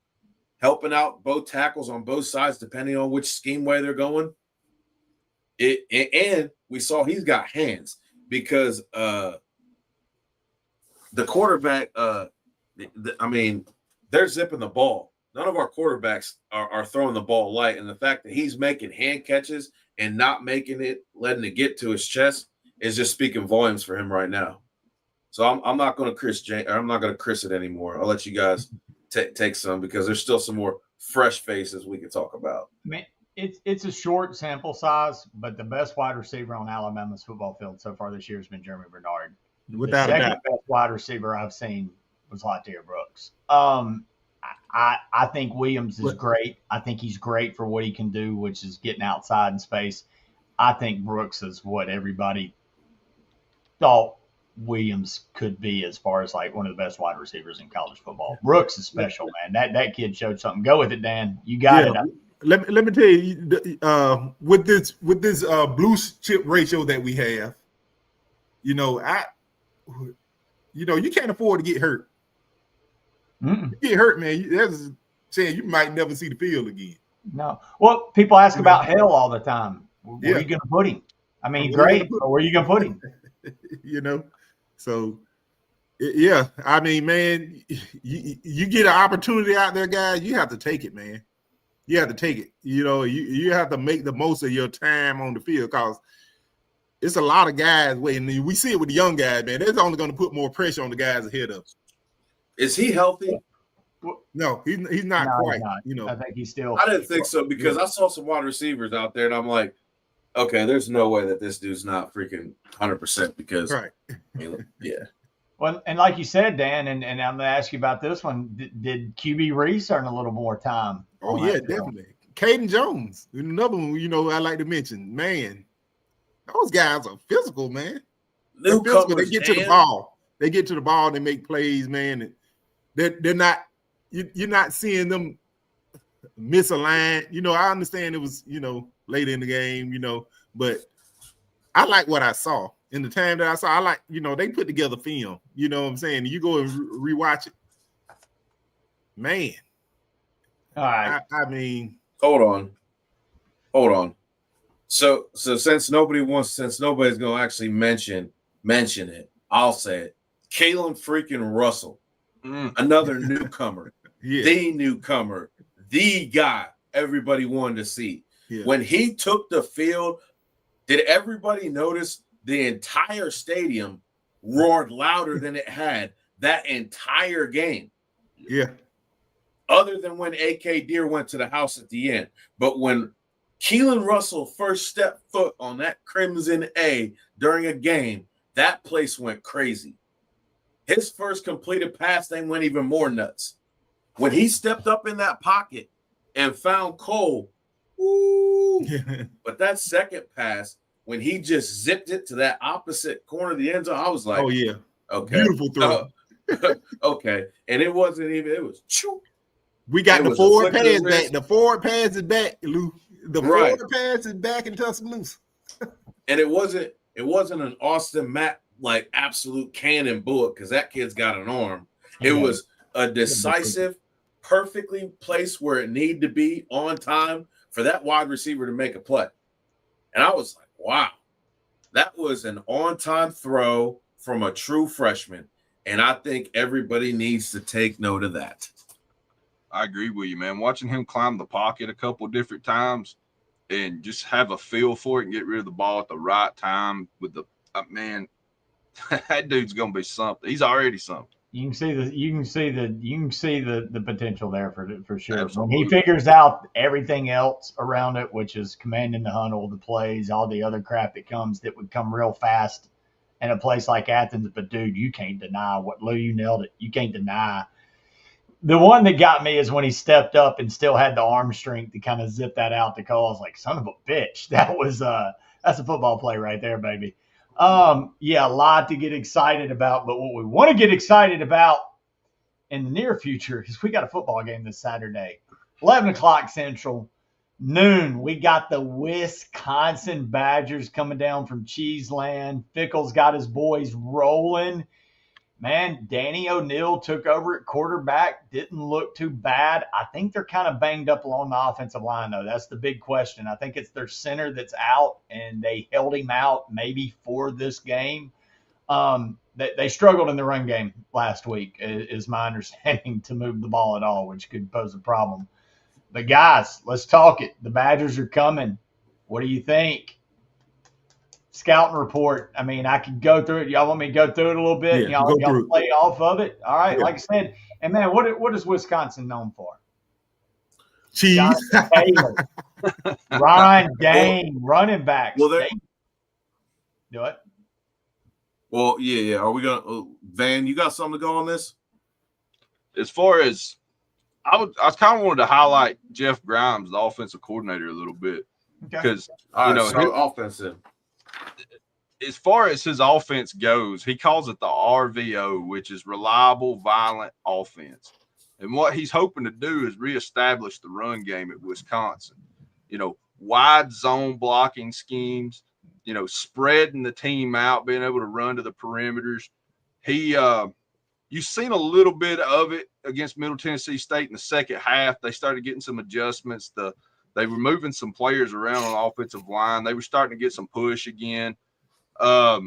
helping out both tackles on both sides, depending on which scheme way they're going. And we saw he's got hands because the quarterback, they're zipping the ball. None of our quarterbacks are throwing the ball light, and the fact that he's making hand catches and not letting it get to his chest is just speaking volumes for him right now. So I'm not going to Chris it anymore. I'll let you guys take some because there's still some more fresh faces we can talk about. I mean, it's a short sample size, but the best wide receiver on Alabama's football field so far this year has been Jeremy Bernard. Without a doubt. The second best wide receiver I've seen was Latair Brooks. I think Williams is great. I think he's great for what he can do, which is getting outside in space. I think Brooks is what everybody thought Williams could be as far as like one of the best wide receivers in college football. Brooks is special, man. That kid showed something. Go with it, Dan. You got it. Let me tell you, with this blue chip ratio that we have, you can't afford to get hurt. You get hurt, man. That's saying you might never see the field again. No. Well, people ask about Hale all the time. Where are you going to put him? I mean, great. But where are you going to put him? So, yeah. I mean, man, you get an opportunity out there, guys. You have to take it, man. You have to take it. You have to make the most of your time on the field because it's a lot of guys waiting. We see it with the young guys, man. That's only going to put more pressure on the guys ahead of us. Is he healthy? No, he's not quite. He's not. I think he's still. I didn't think so because I saw some wide receivers out there, and I'm like, okay, there's no way that this dude's not freaking 100% because, yeah. Well, and like you said, Dan, and I'm going to ask you about this one. Did QB Reese earn a little more time? Oh, yeah, definitely. Caden Jones, another one, I like to mention. Man, those guys are physical, man. They're physical. They get to the ball. They get to the ball. They make plays, man. And they're not. You're not seeing them miss a line. I understand it was later in the game. But I like what I saw in the time that I saw. I like they put together film. You know what I'm saying? You go and rewatch it, man. All right. I mean, hold on. So since nobody's gonna actually mention it, I'll say it. Kalen freaking Russell, another newcomer, the newcomer, the guy everybody wanted to see. Yeah. When he took the field, did everybody notice the entire stadium roared louder than it had that entire game? Yeah. Other than when AK Deer went to the house at the end. But when Keelan Russell first stepped foot on that Crimson A during a game, that place went crazy. His first completed pass, they went even more nuts. When he stepped up in that pocket and found Cole, but that second pass, when he just zipped it to that opposite corner of the end zone, I was like, oh, yeah. Okay. Beautiful throw. Okay. And it wasn't even, it was choo. We got the forward pass back. The forward pass is back, Lou. The forward pass is back in Tuscaloosa. And it wasn't an Austin Mack like absolute cannon bullet because that kid's got an arm. It was a decisive, perfectly placed where it needed to be on time for that wide receiver to make a play. And I was like, wow, that was an on-time throw from a true freshman. And I think everybody needs to take note of that. I agree with you, man. Watching him climb the pocket a couple different times and just have a feel for it and get rid of the ball at the right time with the man, that dude's gonna be something. He's already something. You can see the potential there for sure. Absolutely. When he figures out everything else around it, which is commanding the huddle, the plays, all the other crap that would come real fast in a place like Athens. But dude, you can't deny what Lou, you nailed it. You can't deny. The one that got me is when he stepped up and still had the arm strength to kind of zip that out to Cole. I was like, son of a bitch. That was that's a football play right there, baby. Yeah, a lot to get excited about, but what we want to get excited about in the near future is we got a football game this Saturday, 11 o'clock Central, noon. We got the Wisconsin Badgers coming down from Cheeseland. Fickle's got his boys rolling. Man, Danny O'Neal took over at quarterback. Didn't look too bad. I think they're kind of banged up along the offensive line, though. That's the big question. I think it's their center that's out, and they held him out maybe for this game. They struggled in the run game last week, is my understanding, to move the ball at all, which could pose a problem. But, guys, let's talk it. The Badgers are coming. What do you think? Scouting report. I mean, I could go through it. Y'all want me to go through it a little bit? Yeah, Y'all play off of it? All right. Yeah. Like I said, and, man, what is Wisconsin known for? Cheese. Taylor, Ryan Dane, running backs. Well, Do it. Well, yeah. Are we gonna Van? You got something to go on this? As far as I kind of wanted to highlight Jeff Grimes, the offensive coordinator, a little bit because offensive. As far as his offense goes, he calls it the RVO, which is reliable, violent offense. And what he's hoping to do is reestablish the run game at Wisconsin. Wide zone blocking schemes, spreading the team out, being able to run to the perimeters. You've seen a little bit of it against Middle Tennessee State in the second half. They started getting some adjustments. They were moving some players around on the offensive line. They were starting to get some push again. They're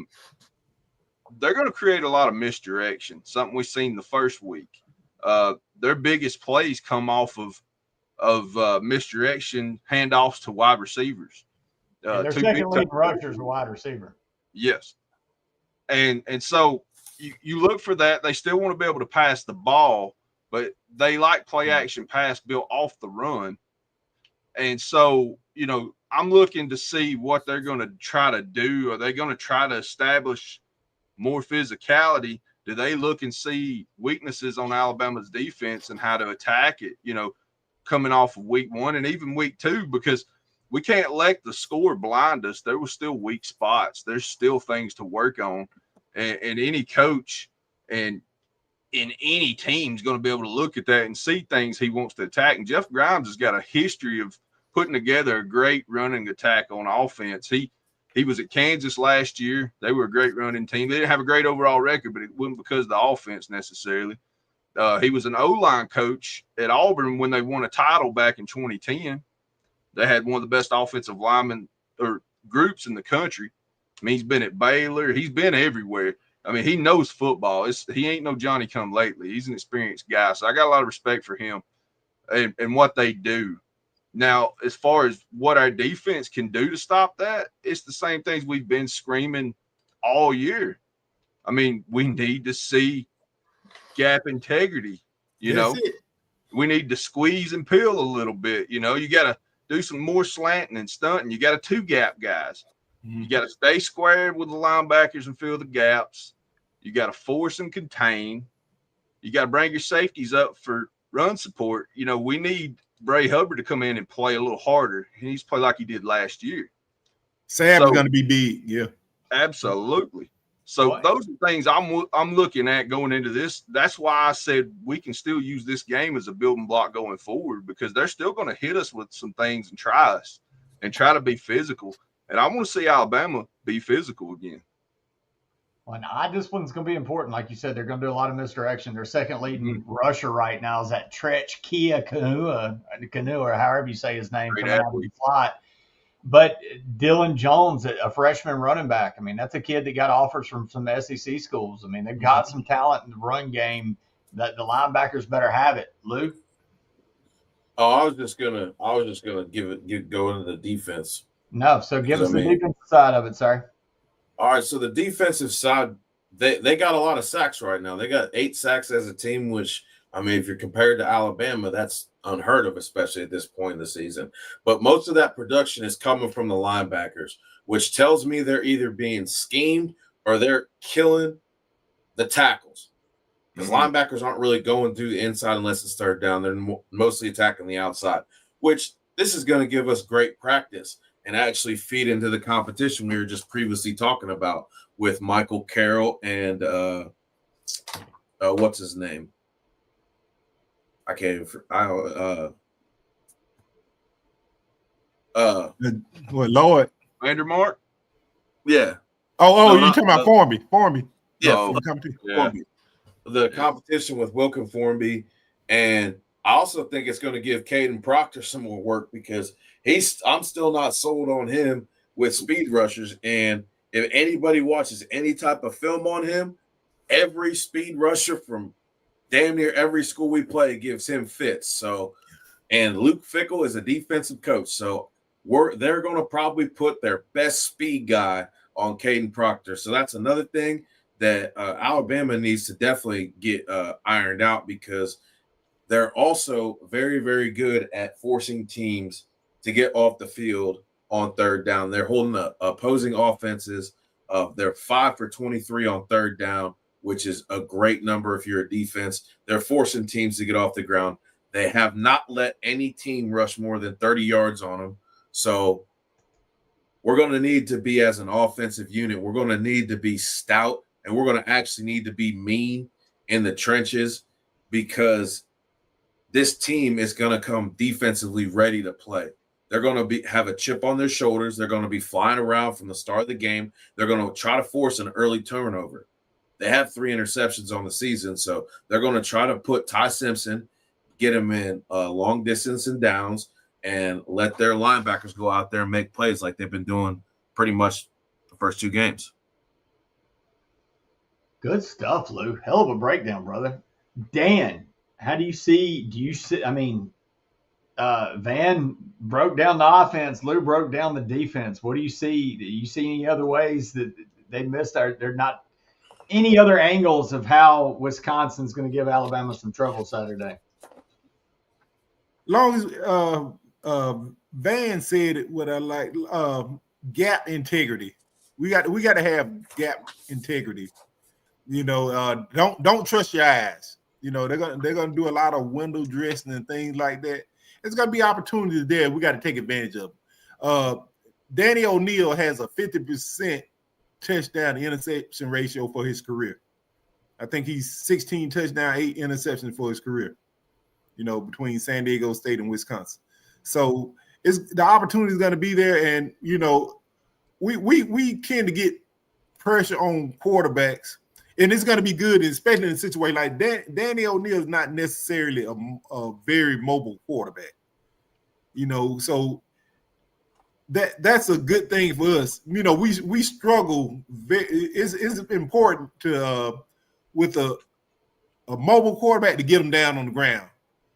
going to create a lot of misdirection, something we've seen the first week. Their biggest plays come off of misdirection handoffs to wide receivers. Their second leading rusher is a wide receiver. Yes. And so you look for that. They still want to be able to pass the ball, but they like play action pass built off the run. And so, I'm looking to see what they're going to try to do. Are they going to try to establish more physicality? Do they look and see weaknesses on Alabama's defense and how to attack it, coming off of week 1 and even week 2? Because we can't let the score blind us. There were still weak spots. There's still things to work on. And any coach and in any team is going to be able to look at that and see things he wants to attack. And Jeff Grimes has got a history of putting together a great running attack on offense. He was at Kansas last year. They were a great running team. They didn't have a great overall record, but it wasn't because of the offense necessarily. He was an O-line coach at Auburn when they won a title back in 2010. They had one of the best offensive linemen or groups in the country. I mean, he's been at Baylor. He's been everywhere. I mean, he knows football. He ain't no Johnny-come-lately. He's an experienced guy. So I got a lot of respect for him and what they do. Now, as far as what our defense can do to stop that, it's the same things we've been screaming all year. I mean, we need to see gap integrity. We need to squeeze and peel a little bit. You got to do some more slanting and stunting. You got to two-gap guys. You got to stay squared with the linebackers and fill the gaps. You got to force and contain. You got to bring your safeties up for run support. We need Bray Hubbard to come in and play a little harder. He needs to play like he did last year. Sam is going to be big. Yeah, absolutely. So those are things I'm looking at going into this. That's why I said we can still use this game as a building block going forward, because they're still going to hit us with some things and try us and try to be physical. And I want to see Alabama be physical again. Well, this one's going to be important. Like you said, they're going to do a lot of misdirection. Their second leading rusher right now is that Tretch Kanua, or however you say his name, coming out of the slot. But Dylan Jones, a freshman running back, I mean, that's a kid that got offers from some SEC schools. I mean, they've got some talent in the run game that the linebackers better have it. Lou? Oh, I was just gonna go into the defense. No, so give us the defensive side of it, sir. All right, so the defensive side, they got a lot of sacks right now. They got 8 sacks as a team, which, I mean, if you're compared to Alabama, that's unheard of, especially at this point in the season. But most of that production is coming from the linebackers, which tells me they're either being schemed or they're killing the tackles. Because linebackers aren't really going through the inside unless it's third down. They're mostly attacking the outside, which this is going to give us great practice and actually feed into the competition we were just previously talking about with Michael Carroll and what's his name? I can't even. Lord Vandermark? Yeah. Oh, you talking about Formby? Yeah. Formby. the competition with Wilkin Formby, and I also think it's going to give Caden Proctor some more work because I'm still not sold on him with speed rushers. And if anybody watches any type of film on him, every speed rusher from damn near every school we play gives him fits. So, and Luke Fickle is a defensive coach, so they're going to probably put their best speed guy on Caden Proctor. So that's another thing that Alabama needs to definitely get ironed out because they're also very, very good at forcing teams to get off the field on third down. They're holding the opposing offenses. They're 5 for 23 on third down, which is a great number if you're a defense. They're forcing teams to get off the ground. They have not let any team rush more than 30 yards on them. So we're going to need to be, as an offensive unit, we're going to need to be stout, and we're going to actually need to be mean in the trenches because this team is going to come defensively ready to play. They're going to have a chip on their shoulders. They're going to be flying around from the start of the game. They're going to try to force an early turnover. They have 3 interceptions on the season, so they're going to try to put Ty Simpson, get him in long distance and downs, and let their linebackers go out there and make plays like they've been doing pretty much the first 2 games. Good stuff, Lou. Hell of a breakdown, brother. Dan, how do you see? I mean, Van broke down the offense. Lou broke down the defense. What do you see? Do you see any other ways that they missed? They're not any other angles of how Wisconsin's going to give Alabama some trouble Saturday? Long as Van said it, what I like, gap integrity. We got to have gap integrity. You know, don't trust your eyes. You know, they're gonna do a lot of window dressing and things like that. There's gonna be opportunities there. We got to take advantage of. Danny O'Neal has a 50% touchdown to interception ratio for his career. I think he's 16 touchdowns, 8 interceptions for his career. You know, between San Diego State and Wisconsin. So the opportunity is going to be there, and you know, we tend to get pressure on quarterbacks, and it's going to be good, especially in a situation like that. Danny O'Neal is not necessarily a very mobile quarterback. You know, so that's a good thing for us. You know, we struggle. It's important to with a mobile quarterback to get them down on the ground.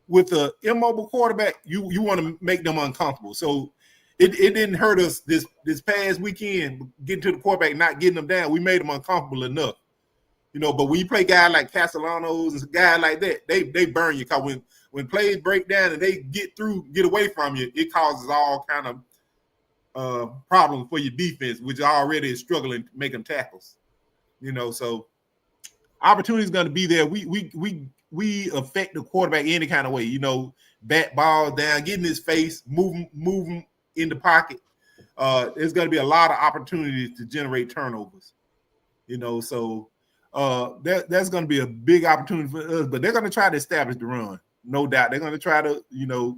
With the immobile quarterback, you want to make them uncomfortable. So it didn't hurt us this past weekend getting to the quarterback, not getting them down. We made them uncomfortable enough, you know. But when you play guys like Castellanos and guys like that, they burn you. Because when plays break down and they get away from you, it causes all kind of problems for your defense, which already is struggling to make them tackles. You know, so opportunity is going to be there. We affect the quarterback any kind of way, you know, bat ball down, get in his face, move him in the pocket. There's going to be a lot of opportunities to generate turnovers, you know. So that's going to be a big opportunity for us. But they're going to try to establish the run, no doubt. They're going to try to, you know,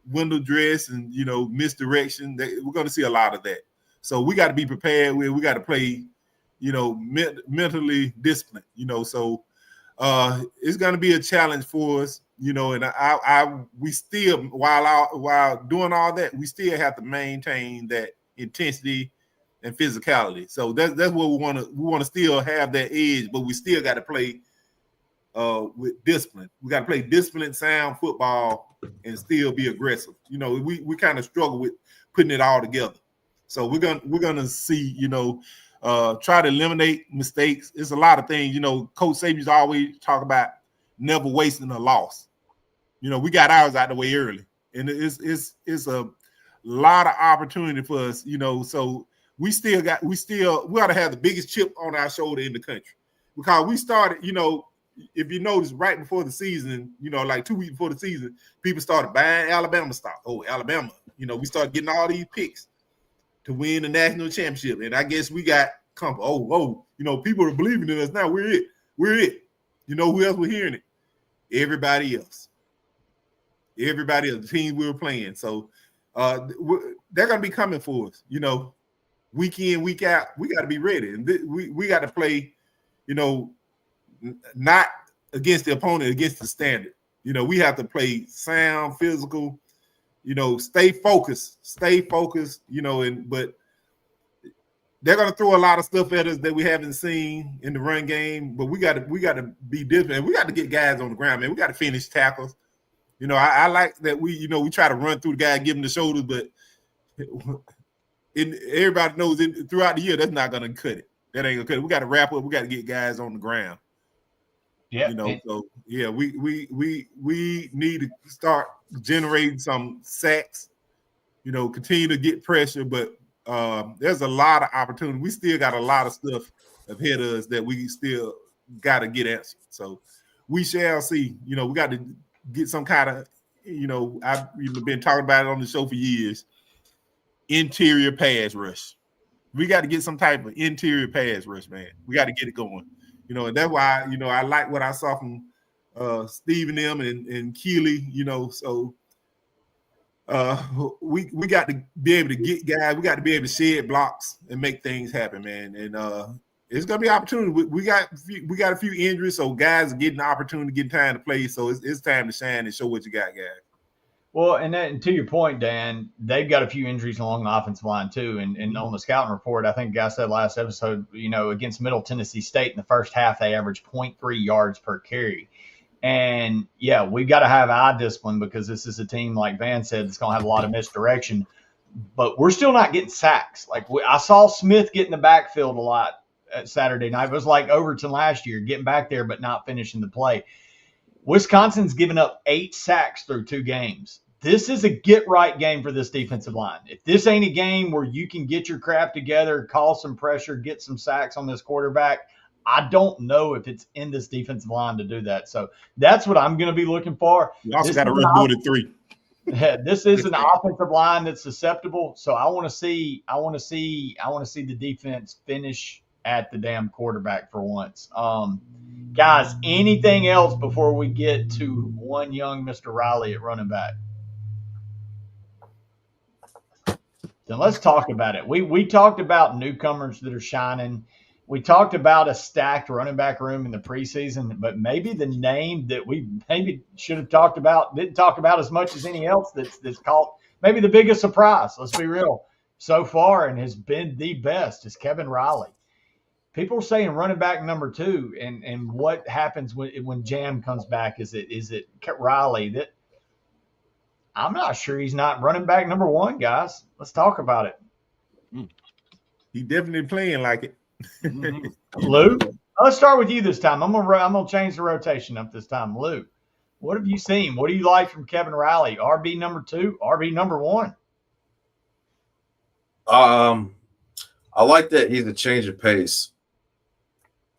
window dress and, you know, misdirection. We're going to see a lot of that. So we got to be prepared. We got to play, you know, mentally disciplined, you know. So it's going to be a challenge for us, you know, and we still, while doing all that, we still have to maintain that intensity and physicality. So that's what we want to still have that edge, but we still got to play with discipline. We got to play disciplined, sound football and still be aggressive. You know, we kind of struggle with putting it all together. So we're gonna see, you know, try to eliminate mistakes. It's a lot of things, you know. Coach Saban's always talk about never wasting a loss. You know, we got ours out the way early, and it's a lot of opportunity for us, you know. So we ought to have the biggest chip on our shoulder in the country, because we started, you know, if you notice, right before the season, you know, like 2 weeks before the season, people started buying Alabama stock. Oh, Alabama, you know, we started getting all these picks to win the national championship. And I guess we got you know, people are believing in us now. We're it. You know who else was hearing it? Everybody else. The teams we were playing. So they're going to be coming for us, you know, week in, week out. We got to be ready. And we got to play, you know, not against the opponent, against the standard. You know, we have to play sound, physical, you know, stay focused, you know, but they're going to throw a lot of stuff at us that we haven't seen in the run game, but we got to be different. We got to get guys on the ground, man. We got to finish tackles. You know, I like that we try to run through the guy, give him the shoulders, but everybody knows throughout the year that's not going to cut it. That ain't going to cut it. We got to wrap up. We got to get guys on the ground. Yeah, you know, so yeah, we need to start generating some sacks. You know, continue to get pressure, but there's a lot of opportunity. We still got a lot of stuff ahead of us that we still got to get answered. So we shall see. You know, we got to get some kind of, you know, I've been talking about it on the show for years. Interior pass rush. We got to get some type of interior pass rush, man. We got to get it going. You know, and that's why, you know, I like what I saw from Steve and them and Keely, you know, so we got to be able to get guys, we got to be able to shed blocks and make things happen, man. And it's gonna be an opportunity. We got a few injuries, so guys are getting the opportunity, getting time to play. So it's time to shine and show what you got, guys. Well, and to your point, Dan, they've got a few injuries along the offensive line too. And on the scouting report, I think Guy said last episode, you know, against Middle Tennessee State in the first half, they averaged 0.3 yards per carry. And yeah, we've got to have eye discipline because this is a team, like Van said, that's going to have a lot of misdirection. But we're still not getting sacks. Like I saw Smith get in the backfield a lot at Saturday night. It was like Overton last year, getting back there but not finishing the play. Wisconsin's given up 8 sacks through 2 games. This is a get-right game for this defensive line. If this ain't a game where you can get your crap together, call some pressure, get some sacks on this quarterback, I don't know if it's in this defensive line to do that. So that's what I'm going to be looking for. You also got to run more than 3. This is an offensive line that's susceptible. So I want to see the defense finish at the damn quarterback for once. Guys, anything else before we get to one young Mr. Riley at running back? Then let's talk about it. We talked about newcomers that are shining. We talked about a stacked running back room in the preseason, but maybe the name that we maybe should have talked about, didn't talk about as much as any else that's caught maybe the biggest surprise, let's be real, so far and has been the best is Kevin Riley. People are saying running back number 2, and what happens when Jam comes back? Is it Riley that I'm not sure he's not running back number 1, guys. Let's talk about it. He definitely playing like it. Lou, let's start with you this time. I'm gonna change the rotation up this time. Lou, what have you seen? What do you like from Kevin Riley? RB number 2, RB number 1. I like that he's a change of pace.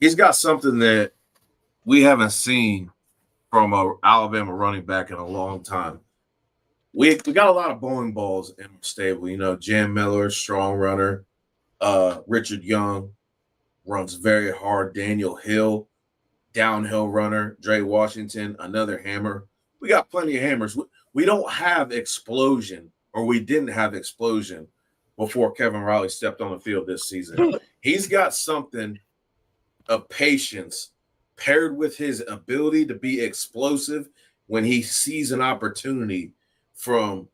He's got something that we haven't seen from an Alabama running back in a long time. We got a lot of bowling balls in our stable. You know, Jam Miller, strong runner. Richard Young runs very hard. Daniel Hill, downhill runner. Dre Washington, another hammer. We got plenty of hammers. We don't have explosion, or we didn't have explosion before Kevin Riley stepped on the field this season. He's got something of patience paired with his ability to be explosive when he sees an opportunity from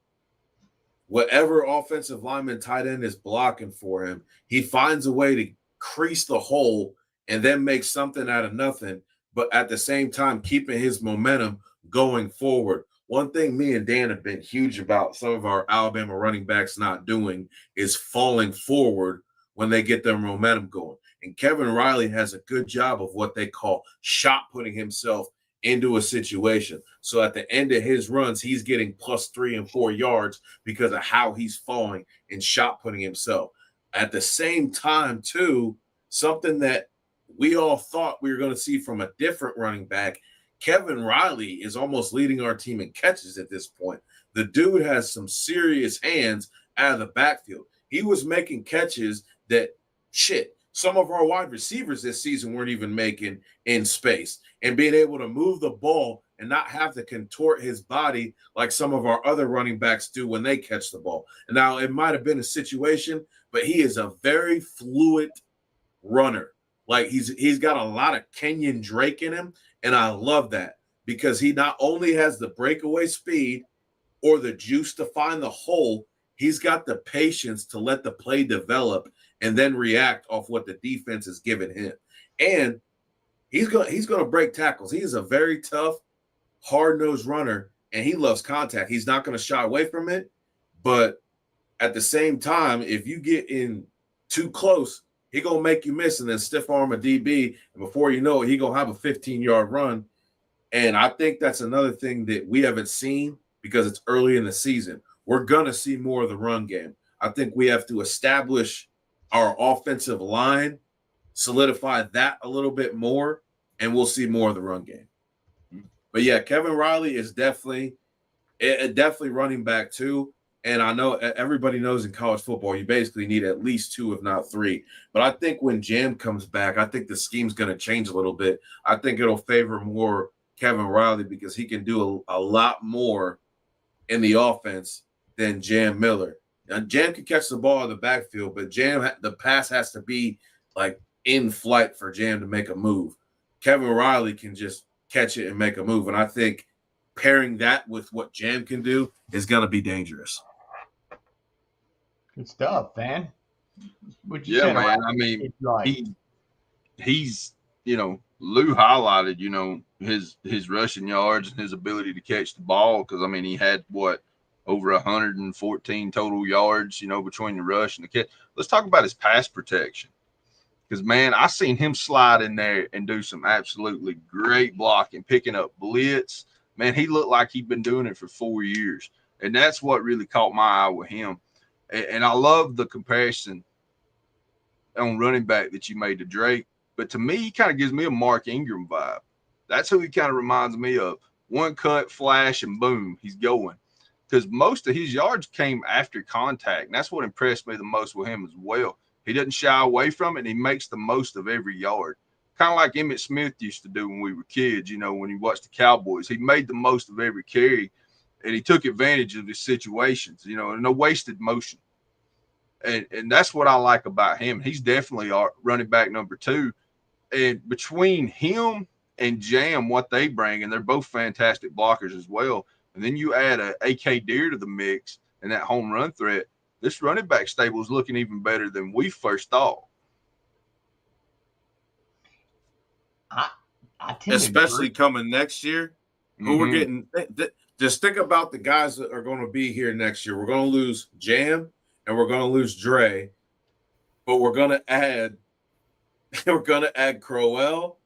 whatever offensive lineman tight end is blocking for him. He finds a way to crease the hole and then make something out of nothing, but at the same time keeping his momentum going forward. One thing me and Dan have been huge about some of our Alabama running backs not doing is falling forward when they get their momentum going. And Kevin Riley has a good job of what they call shot putting himself into a situation. So at the end of his runs, he's getting +3 and 4 yards because of how he's falling and shot putting himself. At the same time, too, something that we all thought we were going to see from a different running back, Kevin Riley is almost leading our team in catches at this point. The dude has some serious hands out of the backfield. He was making catches that, some of our wide receivers this season weren't even making in space, and being able to move the ball and not have to contort his body like some of our other running backs do when they catch the ball. And now it might have been a situation, but he is a very fluid runner. Like he's got a lot of Kenyon Drake in him, and I love that because he not only has the breakaway speed or the juice to find the hole, he's got the patience to let the play develop and then react off what the defense is giving him. And he's gonna break tackles. He is a very tough, hard-nosed runner, and he loves contact. He's not going to shy away from it, but at the same time, if you get in too close, he gonna make you miss and then stiff arm a DB, and before you know it, he gonna have a 15-yard run. And I think that's another thing that we haven't seen because it's early in the season. We're gonna see more of the run game. I think we have to establish our offensive line, solidify that a little bit more, and we'll see more of the run game. But yeah, Kevin Riley is definitely running back too. And I know everybody knows in college football, you basically need at least 2, if not 3. But I think when Jam comes back, I think the scheme's going to change a little bit. I think it'll favor more Kevin Riley because he can do a lot more in the offense than Jam Miller. Now, Jam can catch the ball in the backfield, but the pass has to be like in flight for Jam to make a move. Kevin Riley can just catch it and make a move. And I think pairing that with what Jam can do is going to be dangerous. Good stuff, man. Yeah, man. I mean, he's Lou highlighted, his rushing yards and his ability to catch the ball because, I mean, he had, over 114 total yards, between the rush and the catch. Let's talk about his pass protection because, man, I seen him slide in there and do some absolutely great blocking, picking up blitz. Man, he looked like he'd been doing it for 4 years, and that's what really caught my eye with him. And I love the comparison on running back that you made to Drake. But to me, he kind of gives me a Mark Ingram vibe. That's who he kind of reminds me of. One cut, flash, and boom, he's going. Because most of his yards came after contact. And that's what impressed me the most with him as well. He doesn't shy away from it, and he makes the most of every yard. Kind of like Emmitt Smith used to do when we were kids, when he watched the Cowboys. He made the most of every carry. And he took advantage of his situations, no wasted motion. And that's what I like about him. He's definitely our running back number 2. And between him and Jam, what they bring, and they're both fantastic blockers as well. And then you add a AK Deer to the mix and that home run threat, this running back stable is looking even better than we first thought. I tend especially coming next year. Who we're getting. Just think about the guys that are going to be here next year. We're going to lose Jam and we're going to lose Dre, but we're going to add Crowell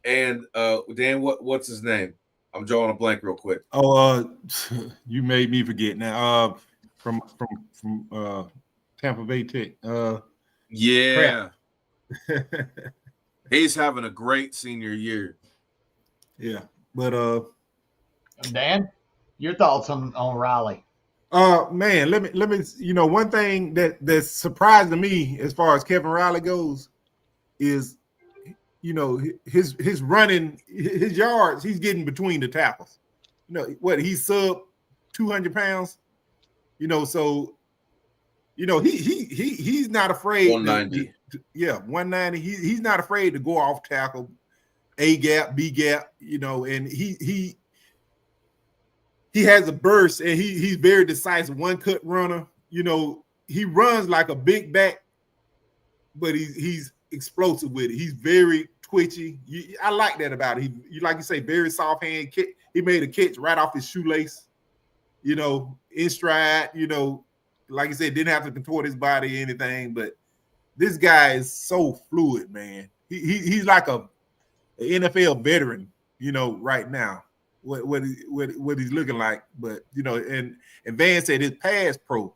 and Dan. What's his name? I'm drawing a blank real quick. Oh, you made me forget now. From Tampa Bay Tech. Yeah, he's having a great senior year. Yeah, but Dan, your thoughts on Riley? Man, let me one thing that's surprising to me as far as Kevin Riley goes is his running, his yards, he's getting between the tackles. He's sub 200 pounds, so he's not afraid 190. 190. He's not afraid to go off tackle, A gap, B gap, and he has a burst and he's very decisive, one cut runner. He runs like a big back, but he's explosive with it. He's very twitchy. I like that about it. He like you say, very soft hand. He made a catch right off his shoelace, in stride, like you said, didn't have to contort his body or anything, but this guy is so fluid, man. He's like an NFL veteran, right now. What he's looking like, but and Van said his pass pro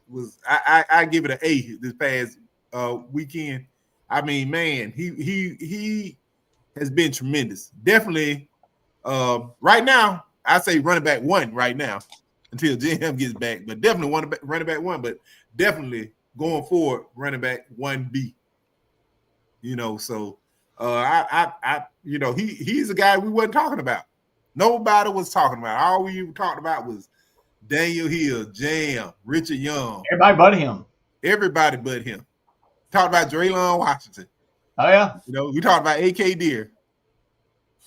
was I give it an A this past weekend. I mean, man, he has been tremendous. Definitely, right now I say running back 1 right now until Jam gets back, but definitely running back 1, but definitely going forward running back 1B. So he's a guy we wasn't talking about. Nobody was talking about. All we talked about was Daniel Hill, Jam, Richard Young. Everybody but him. Everybody but him. Talked about Draylon Washington. Oh yeah. You know, we talked about AK Deer,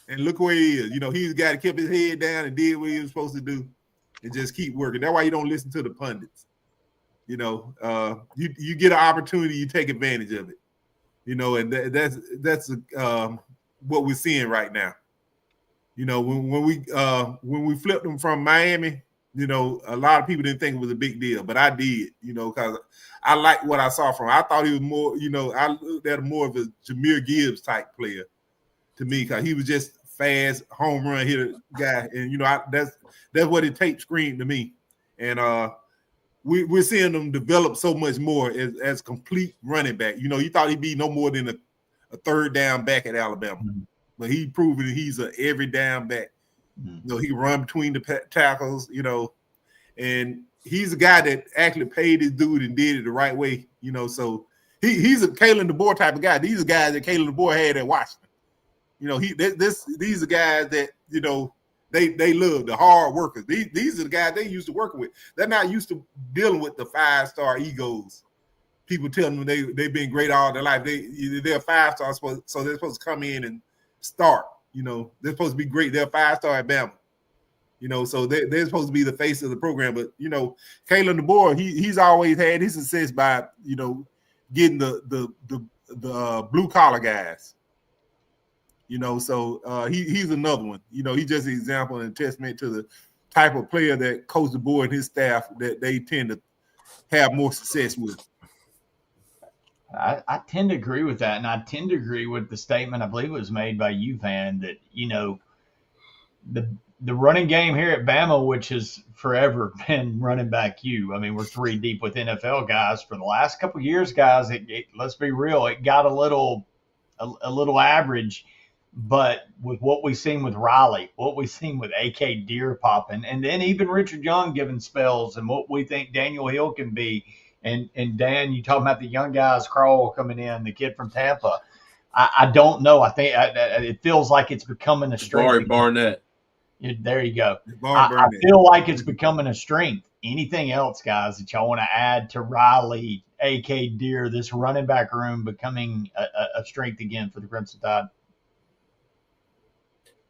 and look where he is. You know, he's the guy that kept his head down and did what he was supposed to do, and just keep working. That's why you don't listen to the pundits. You know, you get an opportunity, you take advantage of it. You know, and that's what we're seeing right now. You know, when we flipped him from Miami, you know, a lot of people didn't think it was a big deal, but I did. You know, because I liked what I saw from him. I thought he was more. You know, I looked at him more of a Jameer Gibbs type player to me, because he was just fast home run hitter guy, and you know, that's what it takes screen to me, and we're seeing them develop so much more as complete running back. You know, you thought he'd be no more than a third down back at Alabama, but he's proven he's a every down back. You know, he can run between the tackles, you know, and he's a guy that actually paid his dude and did it the right way, you know. So he's a Kalen DeBoer type of guy. These are guys that Kalen DeBoer had at Washington. You know, these are guys that, you know, they love the hard workers. These are the guys they used to working with. They're not used to dealing with the 5-star egos. People telling them they've been great all their life. They're 5-star, so they're supposed to come in and start. You know, they're supposed to be great. They're 5-star at Bama. You know, so they're supposed to be the face of the program. But you know, Kalen DeBoer, he's always had his success by, you know, getting the blue collar guys. You know, so he's another one. You know, he's just an example and a testament to the type of player that Coach DeBoer and his staff that they tend to have more success with. I tend to agree with that, and I tend to agree with the statement, I believe it was made by you, Van, that, you know, the running game here at Bama, which has forever been running back you. I mean, we're 3 deep with NFL guys. For the last couple of years, guys, let's be real, it got a little average. But with what we've seen with Riley, what we've seen with AK Deer popping, and then even Richard Young giving spells, and what we think Daniel Hill can be, and Dan, you talking about the young guys, Kroll coming in, the kid from Tampa. I don't know. I think it feels like it's becoming a strength. Barnett. There you go. I feel like it's becoming a strength. Anything else, guys, that y'all want to add to Riley, AK Deer, this running back room becoming a strength again for the Crimson Tide?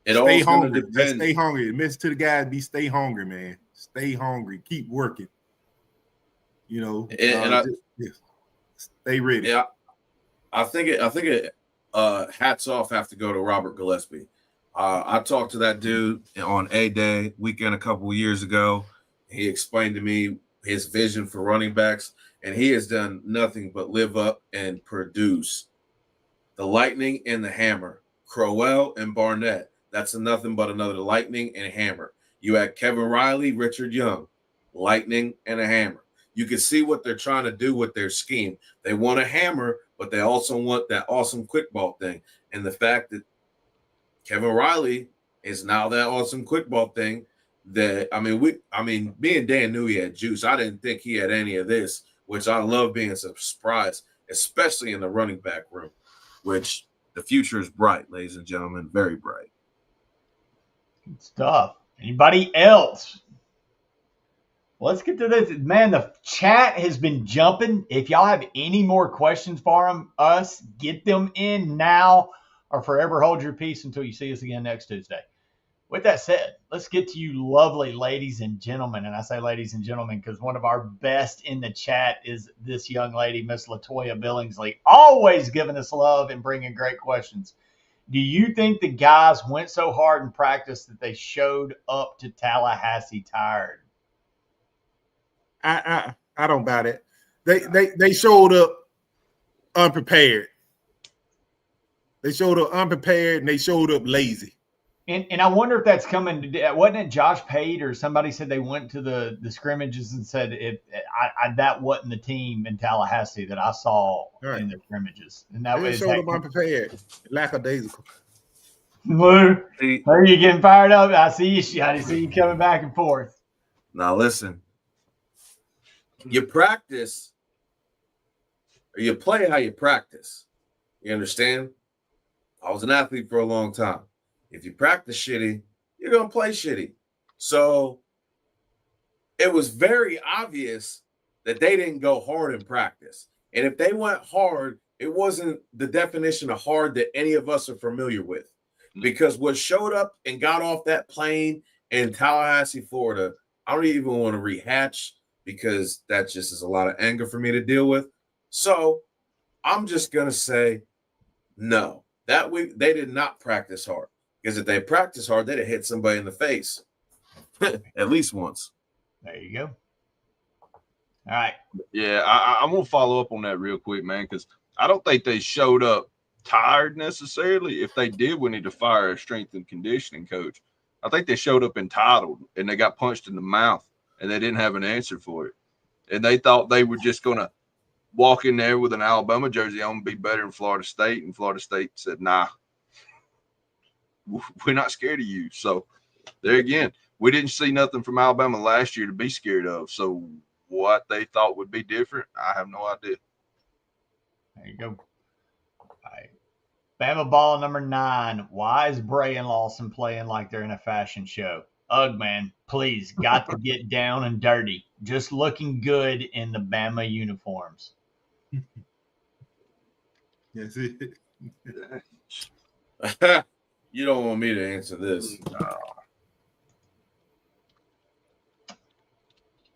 Stay hungry. Stay hungry. Message to the guys: stay hungry, man. Stay hungry. Keep working. You know, stay ready. Yeah, I think it. Hats off have to go to Robert Gillespie. I talked to that dude on A-Day weekend a couple of years ago. He explained to me his vision for running backs, and he has done nothing but live up and produce. The Lightning and the Hammer, Crowell and Barnett. That's nothing but another lightning and hammer. You had Kevin Riley, Richard Young, lightning and a hammer. You can see what they're trying to do with their scheme. They want a hammer, but they also want that awesome quick ball thing. And the fact that Kevin Riley is now that awesome quick ball thing that, me and Dan knew he had juice. I didn't think he had any of this, which I love being a surprise, especially in the running back room, which the future is bright, ladies and gentlemen, very bright. Good stuff. Anybody else? Let's get to this. Man, the chat has been jumping. If y'all have any more questions for us, get them in now or forever hold your peace until you see us again next Tuesday. With that said, let's get to you lovely ladies and gentlemen. And I say ladies and gentlemen because one of our best in the chat is this young lady, Miss LaToya Billingsley, always giving us love and bringing great questions. Do you think the guys went so hard in practice that they showed up to Tallahassee tired? I don't buy that. They showed up unprepared. They showed up unprepared and they showed up lazy. And I wonder if that's coming. Wasn't it Josh Pate or somebody said they went to the scrimmages and said that wasn't the team in Tallahassee that I saw in the scrimmages. And that they showed up unprepared, lackadaisical. Lou, are you getting fired up? I see you coming back and forth. Now listen, you practice or you play how you practice. You understand? I was an athlete for a long time. If you practice shitty, you're going to play shitty. So it was very obvious that they didn't go hard in practice. And if they went hard, it wasn't the definition of hard that any of us are familiar with. Because what showed up and got off that plane in Tallahassee, Florida, I don't even want to rehatch because that just is a lot of anger for me to deal with. So I'm just going to say no. That week, they did not practice hard. Because if they practiced hard, they'd have hit somebody in the face at least once. There you go. All right. Yeah, I'm going to follow up on that real quick, man, because I don't think they showed up tired necessarily. If they did, we need to fire a strength and conditioning coach. I think they showed up entitled and they got punched in the mouth and they didn't have an answer for it. And they thought they were just going to walk in there with an Alabama jersey on and be better than Florida State. And Florida State said, nah, we're not scared of you. So there again, we didn't see nothing from Alabama last year to be scared of. So what they thought would be different, I have no idea. There you go. All right. Bama ball number 9. Why is Bray and Lawson playing like they're in a fashion show? Ugh, man, please, got to get down and dirty. Just looking good in the Bama uniforms. That's it. You don't want me to answer this.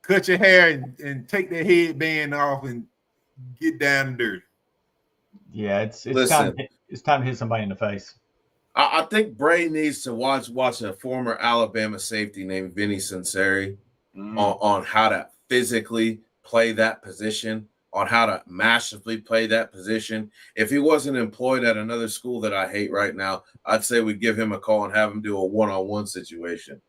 Cut your hair and take that headband off and get down and dirty. Yeah, it's time to hit somebody in the face. I think Bray needs to watch a former Alabama safety named Vinny Sunseri on how to physically play that position, on how to masterfully play that position. If he wasn't employed at another school that I hate right now, I'd say we'd give him a call and have him do a one-on-one situation.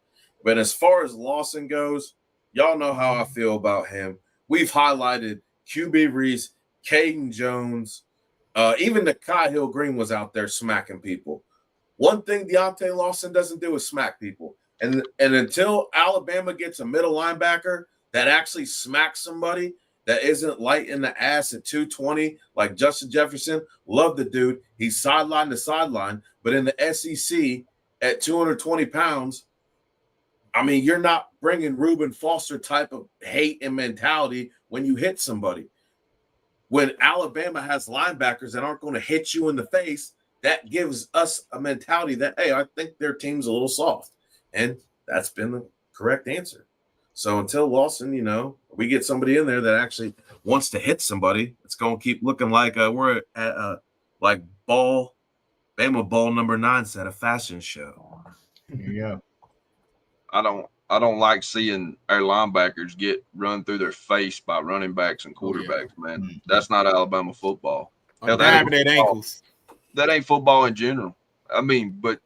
But as far as Lawson goes, y'all know how I feel about him. We've highlighted QB Reese, Caden Jones, even the Kai Hill Green was out there smacking people. One thing Deontay Lawson doesn't do is smack people. And until Alabama gets a middle linebacker that actually smacks somebody that isn't light in the ass at 220 like Justin Jefferson, love the dude. He's sideline to sideline. But in the SEC at 220 pounds, I mean, you're not bringing Reuben Foster type of hate and mentality when you hit somebody. When Alabama has linebackers that aren't going to hit you in the face, that gives us a mentality that, hey, I think their team's a little soft. And that's been the correct answer. So until Lawson, we get somebody in there that actually wants to hit somebody, it's going to keep looking like we're at like Bama ball number 9 set a fashion show. There you go. I don't like seeing our linebackers get run through their face by running backs and quarterbacks, man. That's not Alabama football. Hell, that ain't ankles. That ain't football in general. I mean, but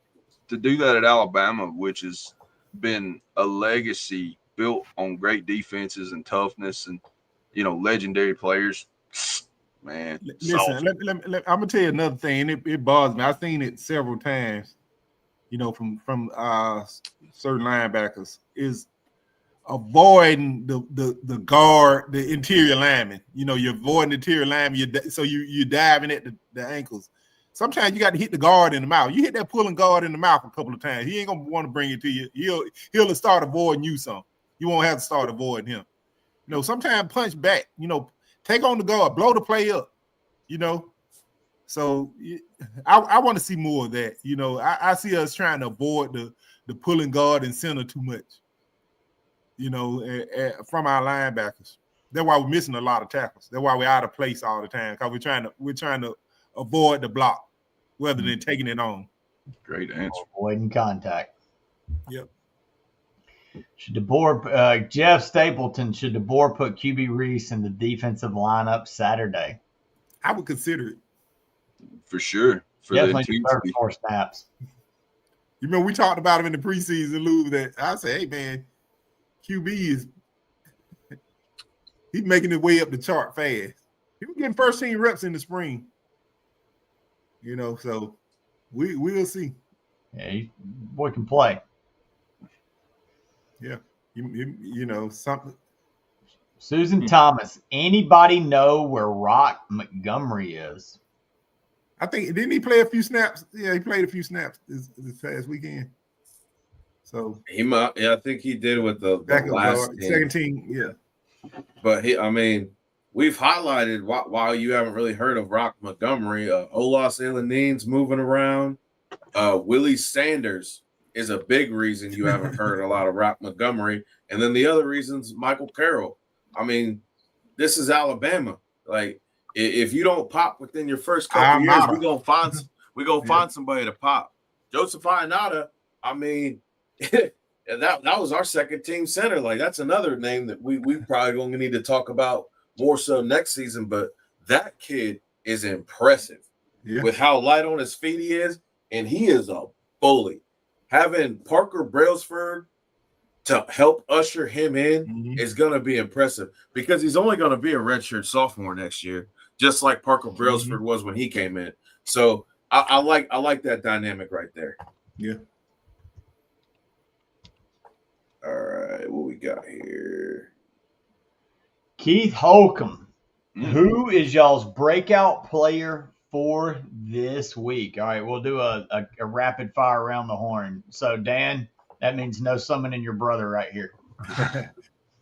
to do that at Alabama, which has been a legacy built on great defenses and toughness and, legendary players, man. Listen, I'm going to tell you another thing. It bothers me. I've seen it several times, from certain linebackers, is avoiding the guard, the interior lineman. You're avoiding the interior lineman, so you're diving at the ankles. Sometimes you got to hit the guard in the mouth. You hit that pulling guard in the mouth a couple of times. He ain't gonna want to bring it to you. He'll start avoiding you some. You won't have to start avoiding him. Sometimes punch back. Take on the guard, blow the play up. So I want to see more of that. I see us trying to avoid the pulling guard and center too much. From our linebackers. That's why we're missing a lot of tackles. That's why we're out of place all the time, because we're trying to avoid the block rather than taking it on. Great answer. Avoiding contact. Yep. Should DeBoer, Jeff Stapleton, should DeBoer put QB Reese in the defensive lineup Saturday? I would consider it. For sure. Definitely deserve 4 snaps. You remember we talked about him in the preseason, Lou, that I said, hey, man, QB he's making his way up the chart fast. He was getting first team reps in the spring. So we'll see. Yeah, boy can play. Yeah, something. Susan Thomas. Anybody know where Rock Montgomery is? I think didn't he play a few snaps? Yeah, he played a few snaps this past weekend. So he might. Yeah, I think he did with the last team. Second team. Yeah, but we've highlighted while you haven't really heard of Rock Montgomery, Olas Elanines moving around. Willie Sanders is a big reason you haven't heard a lot of Rock Montgomery. And then the other reasons, Michael Carroll. I mean, this is Alabama. Like, if you don't pop within your first couple years, we're gonna find somebody to pop. Joseph Ionata, I mean, that was our second team center. Like, that's another name that we probably gonna need to talk about more so next season. But that kid is impressive with how light on his feet he is, and he is a bully. Having Parker Brailsford to help usher him in is going to be impressive because he's only going to be a redshirt sophomore next year, just like Parker Brailsford was when he came in. So I like that dynamic right there. Yeah. All right, what we got here? Keith Holcomb, who is y'all's breakout player for this week? All right, we'll do a rapid fire around the horn. So, Dan, that means no summoning your brother right here.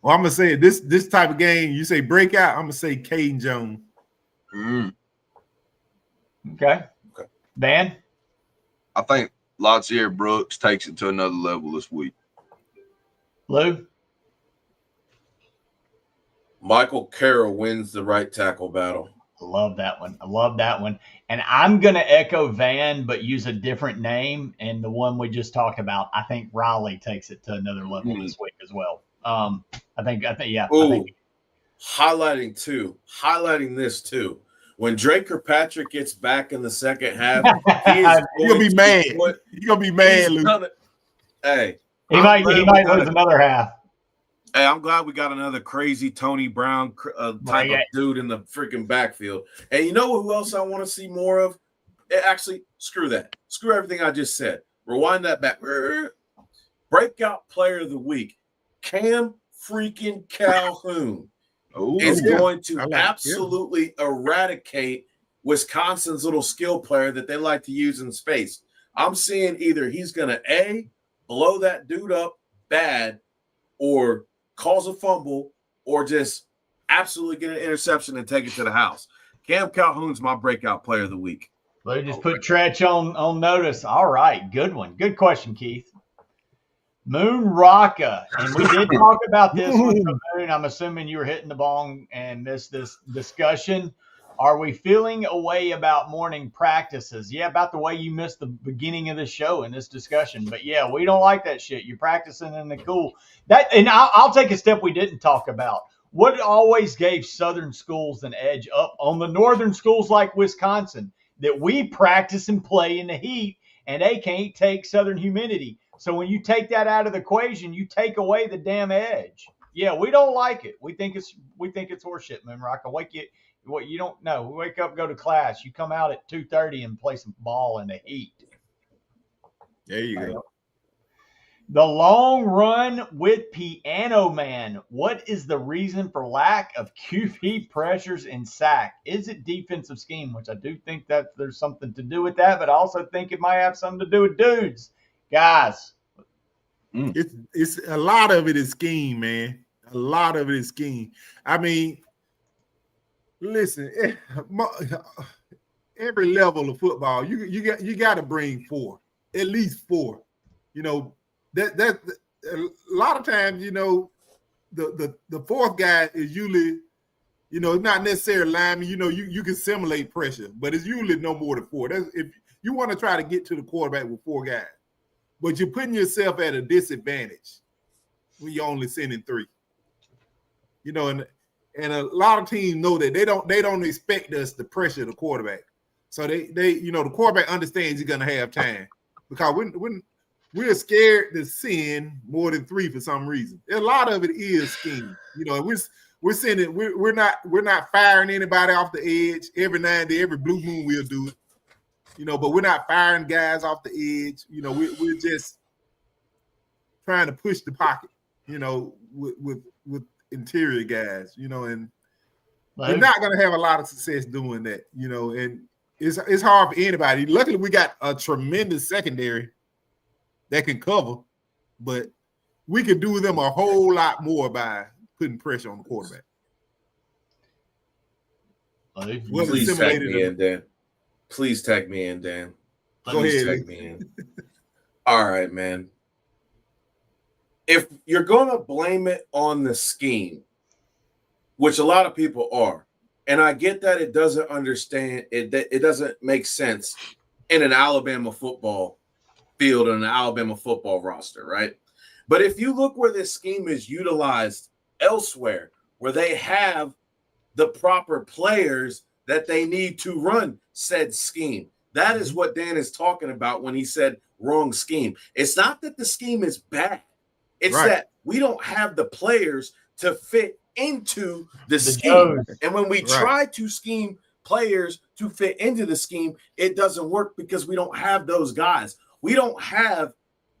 Well, I'm gonna say this type of game. You say breakout. I'm gonna say Caden Jones. Okay. Dan, I think Latsier Brooks takes it to another level this week. Lou, Michael Carroll wins the right tackle battle. I love that one. And I'm going to echo Van, but use a different name. And the one we just talked about, I think Riley takes it to another level this week as well. I think, yeah. Ooh, I think. Highlighting this too. When Drake Kirkpatrick gets back in the second half, you're gonna be mad. You're gonna be mad, Luke. He might lose another half. Hey, I'm glad we got another crazy Tony Brown type of dude in the freaking backfield. And you know who else I want to see more of? Actually, screw that. Screw everything I just said. Rewind that back. Breakout player of the week, Cam freaking Calhoun. Is going to absolutely eradicate Wisconsin's little skill player that they like to use in space. I'm seeing either he's going to blow that dude up bad or cause a fumble or just absolutely get an interception and take it to the house. Cam Calhoun's my breakout player of the week. Well, just put Tretch on notice. All right, good one. Good question, Keith. Moon Rocka, and we did talk about this with the Moon. I'm assuming you were hitting the bong and missed this discussion. Are we feeling a way about morning practices? Yeah, about the way you missed the beginning of the show in this discussion. But yeah, we don't like that shit. You're practicing in the cool. And I'll take a step we didn't talk about. What always gave Southern schools an edge up on the Northern schools like Wisconsin, that we practice and play in the heat, and they can't take Southern humidity. So when you take that out of the equation, you take away the damn edge. Yeah, we don't like it. We think it's horseshit, man. Rock. You don't know. We wake up, go to class. You come out at 2:30 and play some ball in the heat. There you go. The long run with Piano Man. What is the reason for lack of QB pressures and sack? Is it defensive scheme? Which I do think that there's something to do with that, but I also think it might have something to do with dudes. Guys, it's a lot of it is scheme, man. A lot of it is scheme. I mean, listen, every level of football, you got to bring four, at least four. You know that a lot of times, you know, the fourth guy is usually, you know, not necessarily lineman. You know, you can simulate pressure, but it's usually no more than four. That's if you want to try to get to the quarterback with four guys. But you're putting yourself at a disadvantage when you're only sending three. You know, and a lot of teams know that they don't expect us to pressure the quarterback. So they you know, the quarterback understands he's gonna have time because when we're scared to send more than three for some reason. A lot of it is scheme. You know, we're not firing anybody off the edge. Every now and then, every blue moon we'll do it. You know, but we're not firing guys off the edge. You know, we're just trying to push the pocket, you know, with interior guys, you know, and we're not going to have a lot of success doing that, you know, and it's hard for anybody. Luckily, we got a tremendous secondary that can cover, but we could do them a whole lot more by putting pressure on the quarterback. Was Please tag assimilated me in- in, Dan. Please tag me in, Dan. Go Please ahead. tag me in. All right, man. If you're going to blame it on the scheme, which a lot of people are, and I get that it doesn't understand it, that it doesn't make sense in an Alabama football field and an Alabama football roster, right? But if you look where this scheme is utilized elsewhere, where they have the proper players that they need to run said scheme, that is what Dan is talking about when he said wrong scheme. It's not that the scheme is bad. It's that we don't have the players to fit into the scheme. And when we try to scheme players to fit into the scheme, it doesn't work because we don't have those guys. We don't have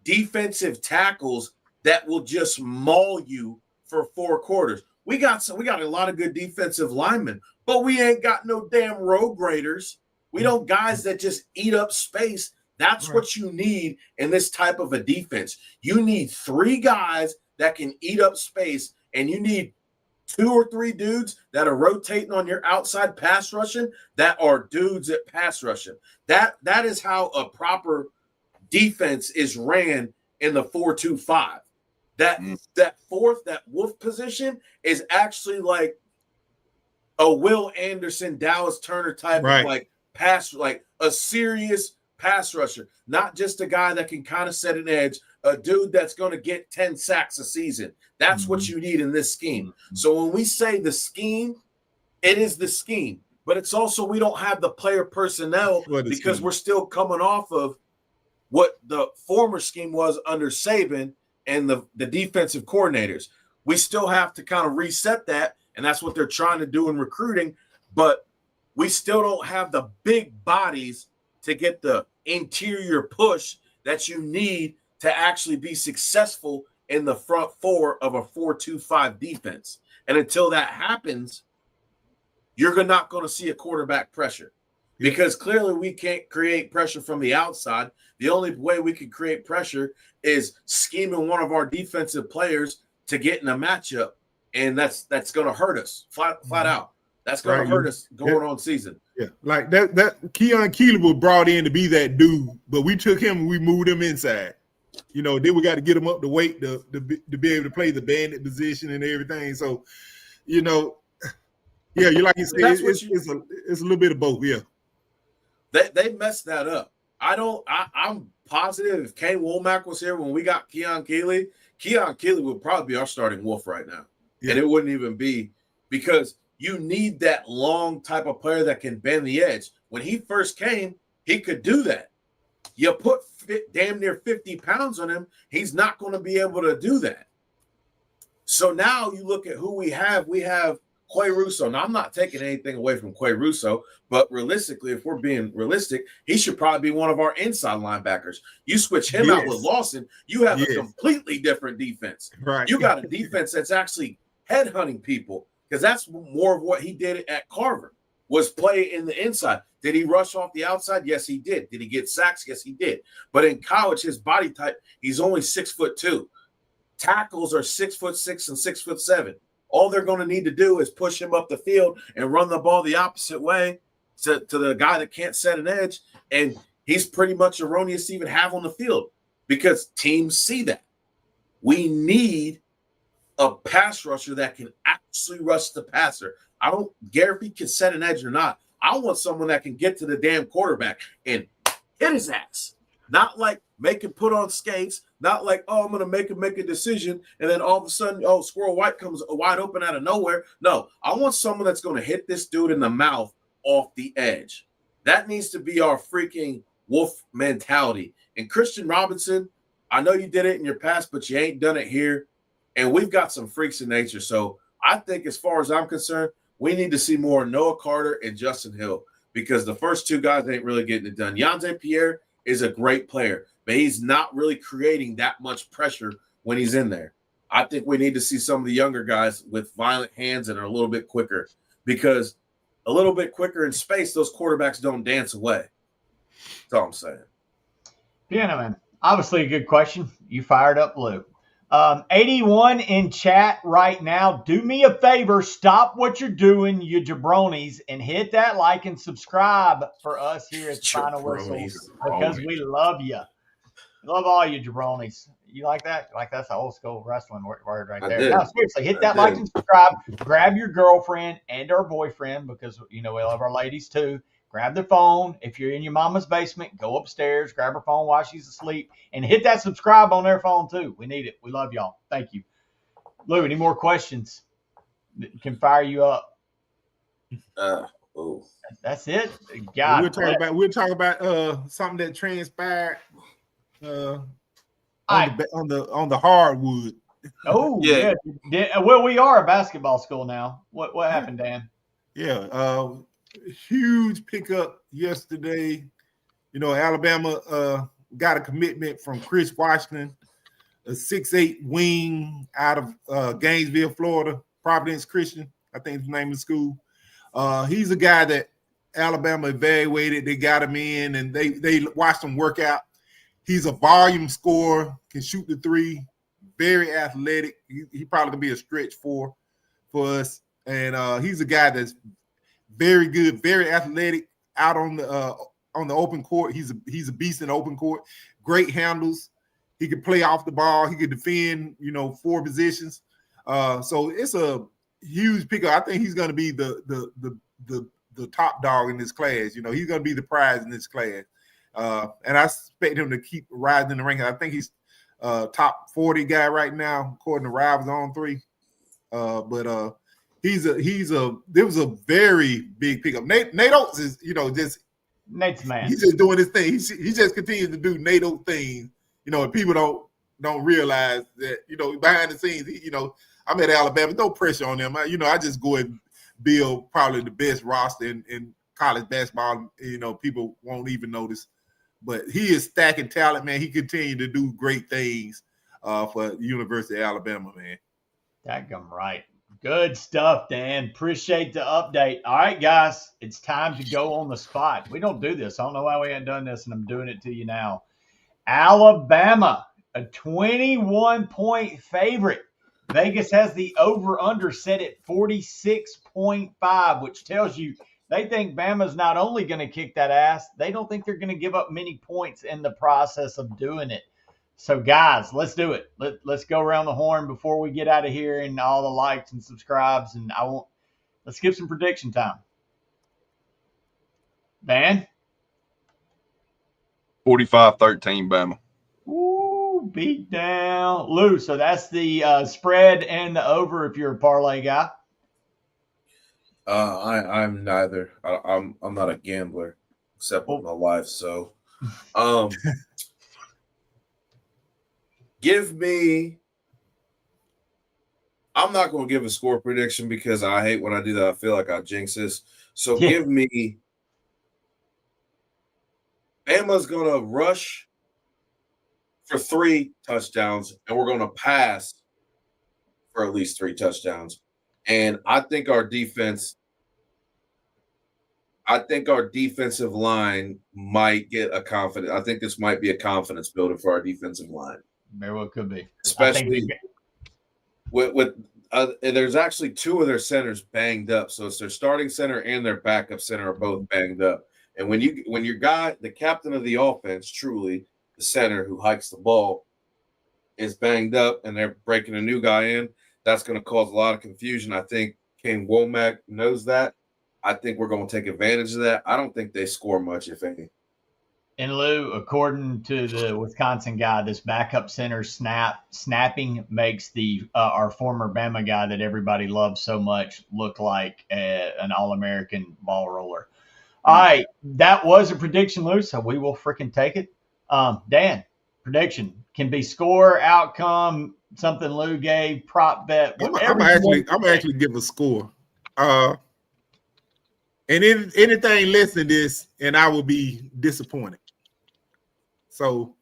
defensive tackles that will just maul you for 4 quarters. We got a lot of good defensive linemen, but we ain't got no damn road graders. We don't guys that just eat up space. That's what you need in this type of a defense. You need 3 guys that can eat up space, and you need 2 or 3 dudes that are rotating on your outside pass rushing that are dudes at pass rushing. That is how a proper defense is ran in the 4-2-5. That wolf position is actually like a Will Anderson, Dallas Turner type of like pass, like a serious pass rusher, not just a guy that can kind of set an edge, a dude that's going to get 10 sacks a season. That's what you need in this scheme. So when we say the scheme, it is the scheme, but it's also we don't have the player personnel because we're still coming off of what the former scheme was under Saban and the defensive coordinators. We still have to kind of reset that, and that's what they're trying to do in recruiting, but we still don't have the big bodies to get the interior push that you need to actually be successful in the front 4 of a 4-2-5 defense. And until that happens, you're not going to see a quarterback pressure because clearly we can't create pressure from the outside. The only way we can create pressure is scheming one of our defensive players to get in a matchup, and that's going to hurt us flat out. That's going to hurt us going on season. Yeah, like that Keon Keeler was brought in to be that dude, but we took him and we moved him inside. You know, then we got to get him up to weight to be able to play the bandit position and everything. So, you know, yeah, you like you said, it's a little bit of both. Yeah, they messed that up. I'm positive if Kane Womack was here when we got Keon Keeley would probably be our starting wolf right now, and it wouldn't even be because you need that long type of player that can bend the edge. When he first came, he could do that. You put damn near 50 pounds on him, he's not going to be able to do that. So now you look at who we have. We have Quay Russo. Now, I'm not taking anything away from Quay Russo, but realistically, if we're being realistic, he should probably be one of our inside linebackers. You switch him out with Lawson, you have a completely different defense. Right. You got a defense that's actually headhunting people because that's more of what he did at Carver was play in the inside. Did he rush off the outside? Yes, he did. Did he get sacks? Yes, he did. But in college, his body type, he's only 6'2". Tackles are 6'6" and 6'7". All they're going to need to do is push him up the field and run the ball the opposite way to the guy that can't set an edge. And he's pretty much erroneous to even have on the field because teams see that. We need a pass rusher that can actually rush the passer. I don't care if he can set an edge or not. I want someone that can get to the damn quarterback and hit his ass. Not like make him put on skates. Not like, I'm going to make him make a decision. And then all of a sudden, Squirrel White comes wide open out of nowhere. No, I want someone that's going to hit this dude in the mouth off the edge. That needs to be our freaking wolf mentality. And Christian Robinson, I know you did it in your past, but you ain't done it here. And we've got some freaks in nature. So I think as far as I'm concerned, we need to see more Noah Carter and Justin Hill because the first 2 guys ain't really getting it done. Yonze Pierre is a great player, but he's not really creating that much pressure when he's in there. I think we need to see some of the younger guys with violent hands and are a little bit quicker because a little bit quicker in space, those quarterbacks don't dance away. That's all I'm saying. Piano Man, obviously a good question. You fired up Lou. 81 in chat right now. Do me a favor. Stop what you're doing, you jabronis, and hit that like and subscribe for us here at the Final Whistle Jabronis. because we love you. Love all you jabronis. You like that? Like that's an old school wrestling word right there. Now, seriously, hit that like and subscribe. Grab your girlfriend and our boyfriend because, we love our ladies too. Grab their phone. If you're in your mama's basement, go upstairs, grab her phone while she's asleep, and hit that subscribe on their phone too. We need it. We love y'all. Thank you. Lou, any more questions that can fire you up? That's it. God, we'll talk about something that transpired on the hardwood. Oh yeah. Well, we are a basketball school now. What happened, Dan? Yeah, huge pickup yesterday. Alabama got a commitment from Chris Washington, a 6'8" wing out of Gainesville, Florida, Providence Christian, I think is the name of the school. He's a guy that Alabama evaluated. They got him in, and they watched him work out. He's a volume scorer, can shoot the three, very athletic. He probably can be a stretch for us. And he's a guy that's very good, very athletic out on the open court. He's a beast in the open court. Great handles. He can play off the ball. He can defend, 4 positions. So it's a huge pickup. I think he's going to be the top dog in this class. He's going to be the prize in this class. And I expect him to keep rising in the rankings. I think he's top 40 guy right now, according to Rivals on 3. But there was a very big pickup. Nate Oates is, just Nate's man. He's just doing his thing. He just continues to do Nate Oates things, and people don't realize that, behind the scenes, I'm at Alabama, no pressure on them. I just go and build probably the best roster in college basketball. People won't even notice. But he is stacking talent, man. He continued to do great things for the University of Alabama, man. Dadgum right. Good stuff, Dan. Appreciate the update. All right, guys, it's time to go on the spot. We don't do this. I don't know why we haven't done this, and I'm doing it to you now. Alabama, a 21-point favorite. Vegas has the over-under set at 46.5, which tells you they think Bama's not only going to kick that ass, they don't think they're going to give up many points in the process of doing it. So, guys, let's do it. Let's go around the horn before we get out of here and all the likes and subscribes. And let's give some prediction time. Dan? 45-13 Bama. Ooh, beat down. Lou, so that's the spread and the over if you're a parlay guy. I'm neither. I'm not a gambler except with my wife. So, give me. I'm not going to give a score prediction because I hate when I do that. I feel like I jinx this. So give me. Bama's going to rush for 3 touchdowns, and we're going to pass for at least 3 touchdowns. And I think our defensive line might get a confidence. I think this might be a confidence builder for our defensive line. Very well could be. Especially with there's actually 2 of their centers banged up. So it's their starting center and their backup center are both banged up. And when your guy, the captain of the offense, truly the center who hikes the ball, is banged up and they're breaking a new guy in, that's going to cause a lot of confusion. I think Kane Womack knows that. I think we're going to take advantage of that. I don't think they score much, if any. And Lou, according to the Wisconsin guy, this backup center snapping makes the our former Bama guy that everybody loves so much look like an All-American ball roller. All right, that was a prediction, Lou, so we will freaking take it. Dan, prediction can be score, outcome, something Lou gave, prop bet. I'm actually give a score. And anything less than this, and I will be disappointed. So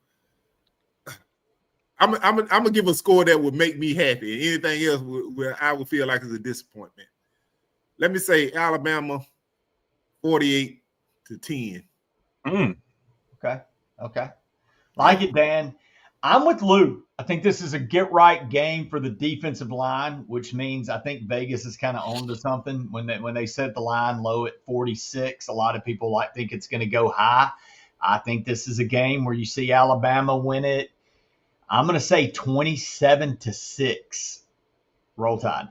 I'm gonna give a score that would make me happy. Anything else where I would feel like it's a disappointment. Let me say Alabama 48-10. Okay. Like it, Dan. I'm with Lou. I think this is a get-right game for the defensive line, which means I think Vegas is kind of on to something. When they set the line low at 46, a lot of people think it's going to go high. I think this is a game where you see Alabama win it. I'm going to say 27-6. Roll Tide.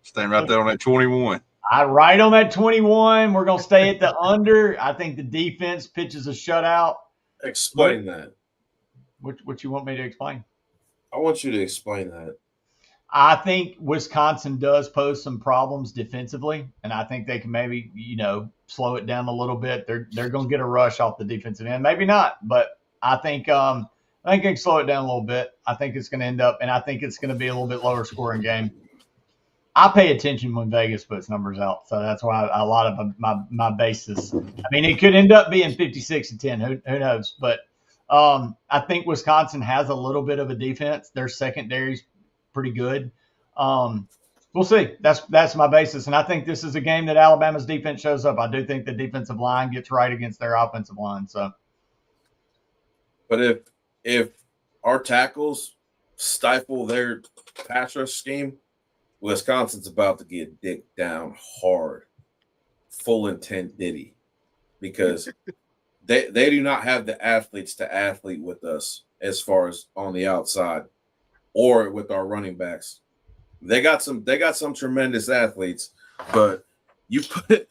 Staying right there on that 21. Right on that 21. We're going to stay at the under. I think the defense pitches a shutout. Explain that. What you want me to explain? I want you to explain that. I think Wisconsin does pose some problems defensively, and I think they can maybe, slow it down a little bit. They're going to get a rush off the defensive end. Maybe not, but I think they can slow it down a little bit. I think it's going to end up, and I think it's going to be a little bit lower scoring game. I pay attention when Vegas puts numbers out, so that's why a lot of my basis. I mean, it could end up being 56-10. Who knows? But I think Wisconsin has a little bit of a defense. Their secondary's pretty good. We'll see. That's my basis, and I think this is a game that Alabama's defense shows up. I do think the defensive line gets right against their offensive line. So, but if our tackles stifle their pass rush scheme, Wisconsin's about to get dicked down hard, full intent Diddy, because they do not have the athletes to athlete with us as far as on the outside or with our running backs. They got some tremendous athletes, but you put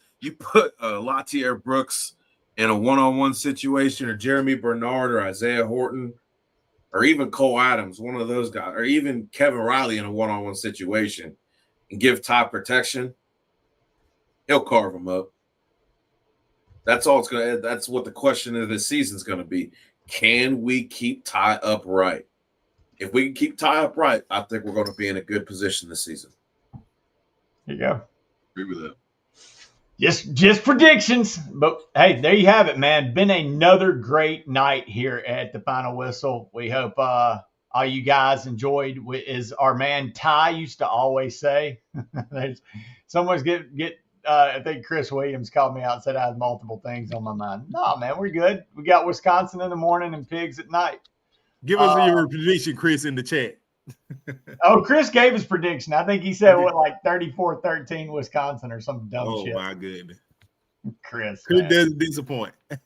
Latier Brooks in a one-on-one situation, or Jeremy Bernard or Isaiah Horton, or even Cole Adams, one of those guys, or even Kevin Riley in a one-on-one situation, and give Ty protection, he'll carve them up. That's all it's gonna. That's what the question of this season is gonna be. Can we keep Ty upright? If we can keep Ty upright, I think we're going to be in a good position this season. There you go. Agree with that. Just predictions, but hey, there you have it, man. Been another great night here at the Final Whistle. We hope all you guys enjoyed. As our man Ty used to always say, someone's get. I think Chris Williams called me out and said I had multiple things on my mind. No, man, we're good. We got Wisconsin in the morning and Pigs at night. Give us your prediction, Chris, in the chat. Chris gave his prediction. I think he said, 34-13 Wisconsin or some dumb shit. Oh, my goodness. Chris doesn't disappoint. All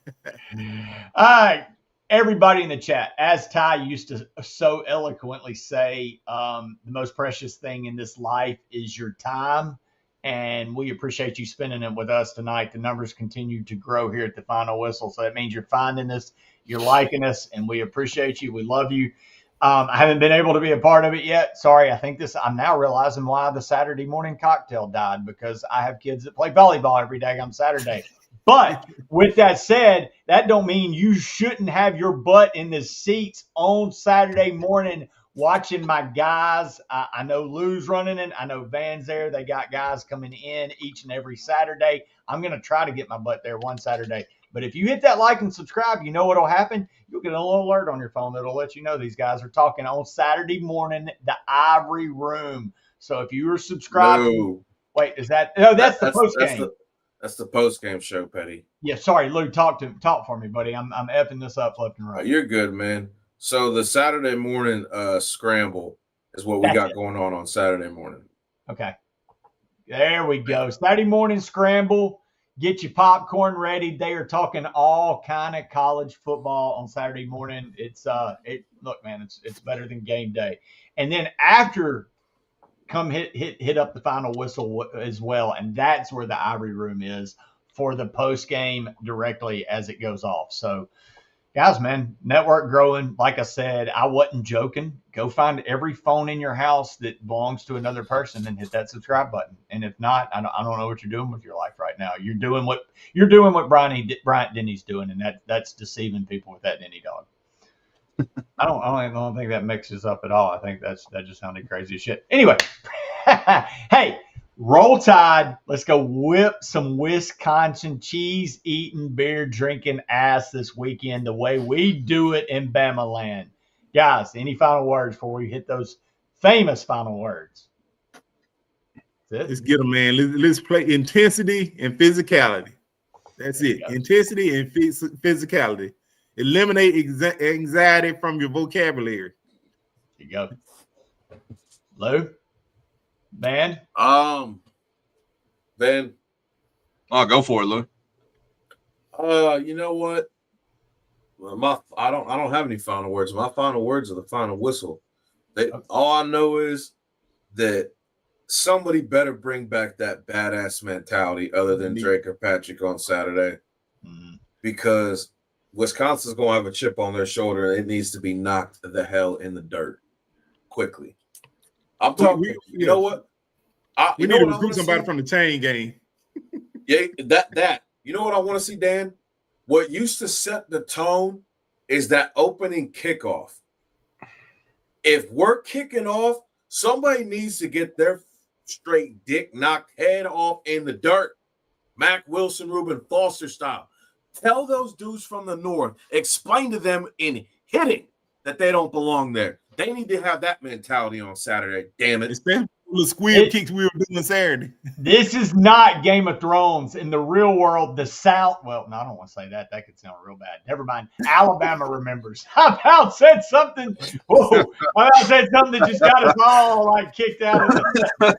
right, everybody in the chat. As Ty used to so eloquently say, the most precious thing in this life is your time. And we appreciate you spending it with us tonight. The numbers continue to grow here at the Final Whistle. So that means you're finding us, you're liking us, and we appreciate you. We love you. I haven't been able to be a part of it yet. Sorry. I'm now realizing why the Saturday morning cocktail died, because I have kids that play volleyball every day on Saturday. But with that said, that don't mean you shouldn't have your butt in the seats on Saturday morning watching my guys. I know Lou's running it. I know Van's there. They got guys coming in each and every Saturday. I'm going to try to get my butt there one Saturday. But if you hit that like and subscribe, you know what will happen? You'll get a little alert on your phone that'll let you know these guys are talking on Saturday morning, the Ivory Room. So if you are subscribed, wait, is that? No, that's the post game. That's the post game show, Petty. Yeah, sorry, Lou. Talk for me, buddy. I'm effing this up left and right. You're good, man. So the Saturday morning scramble is what we got going on Saturday morning. Okay. There we go. Saturday morning scramble. Get your popcorn ready. They are talking all kind of college football on Saturday morning. Look, man, it's better than game day. And then after, come hit up the Final Whistle as well. And that's where the Ivory Room is for the post game directly as it goes off. So, guys, man, network growing. Like I said, I wasn't joking. Go find every phone in your house that belongs to another person and hit that subscribe button. And if not, I don't know what you're doing with your life right now. You're doing what Bryant Denny's doing, and that's deceiving people with that Denny dog. I don't think that mixes up at all. I think that just sounded crazy as shit. Anyway, hey. Roll Tide. Let's go whip some Wisconsin cheese eating, beer drinking ass this weekend the way we do it in Bama land. Guys, any final words before we hit those famous final words? Let's get them, man. Let's play intensity and physicality. That's it. Intensity and physicality. Eliminate anxiety from your vocabulary. There you go. Lou? Man? Ben. Oh, go for it, Lou. You know what? Well, I don't have any final words. My final words are the final whistle. All I know is that somebody better bring back that badass mentality other than Drake or Patrick on Saturday, because Wisconsin's going to have a chip on their shoulder and it needs to be knocked the hell in the dirt quickly. I'm talking. You know what? We need to recruit somebody from the chain game. Yeah, that. You know what I want to see, Dan? What used to set the tone is that opening kickoff. If we're kicking off, somebody needs to get their straight dick knocked head off in the dirt. Mac Wilson, Reuben Foster style. Tell those dudes from the north, explain to them in hitting that they don't belong there. They need to have that mentality on Saturday. Damn it. Especially the squib kicks we were doing Saturday. This is not Game of Thrones. In the real world, the South. Well, no, I don't want to say that. That could sound real bad. Never mind. Alabama remembers. I about said something. Whoa! I about said something that just got us all like kicked out of it.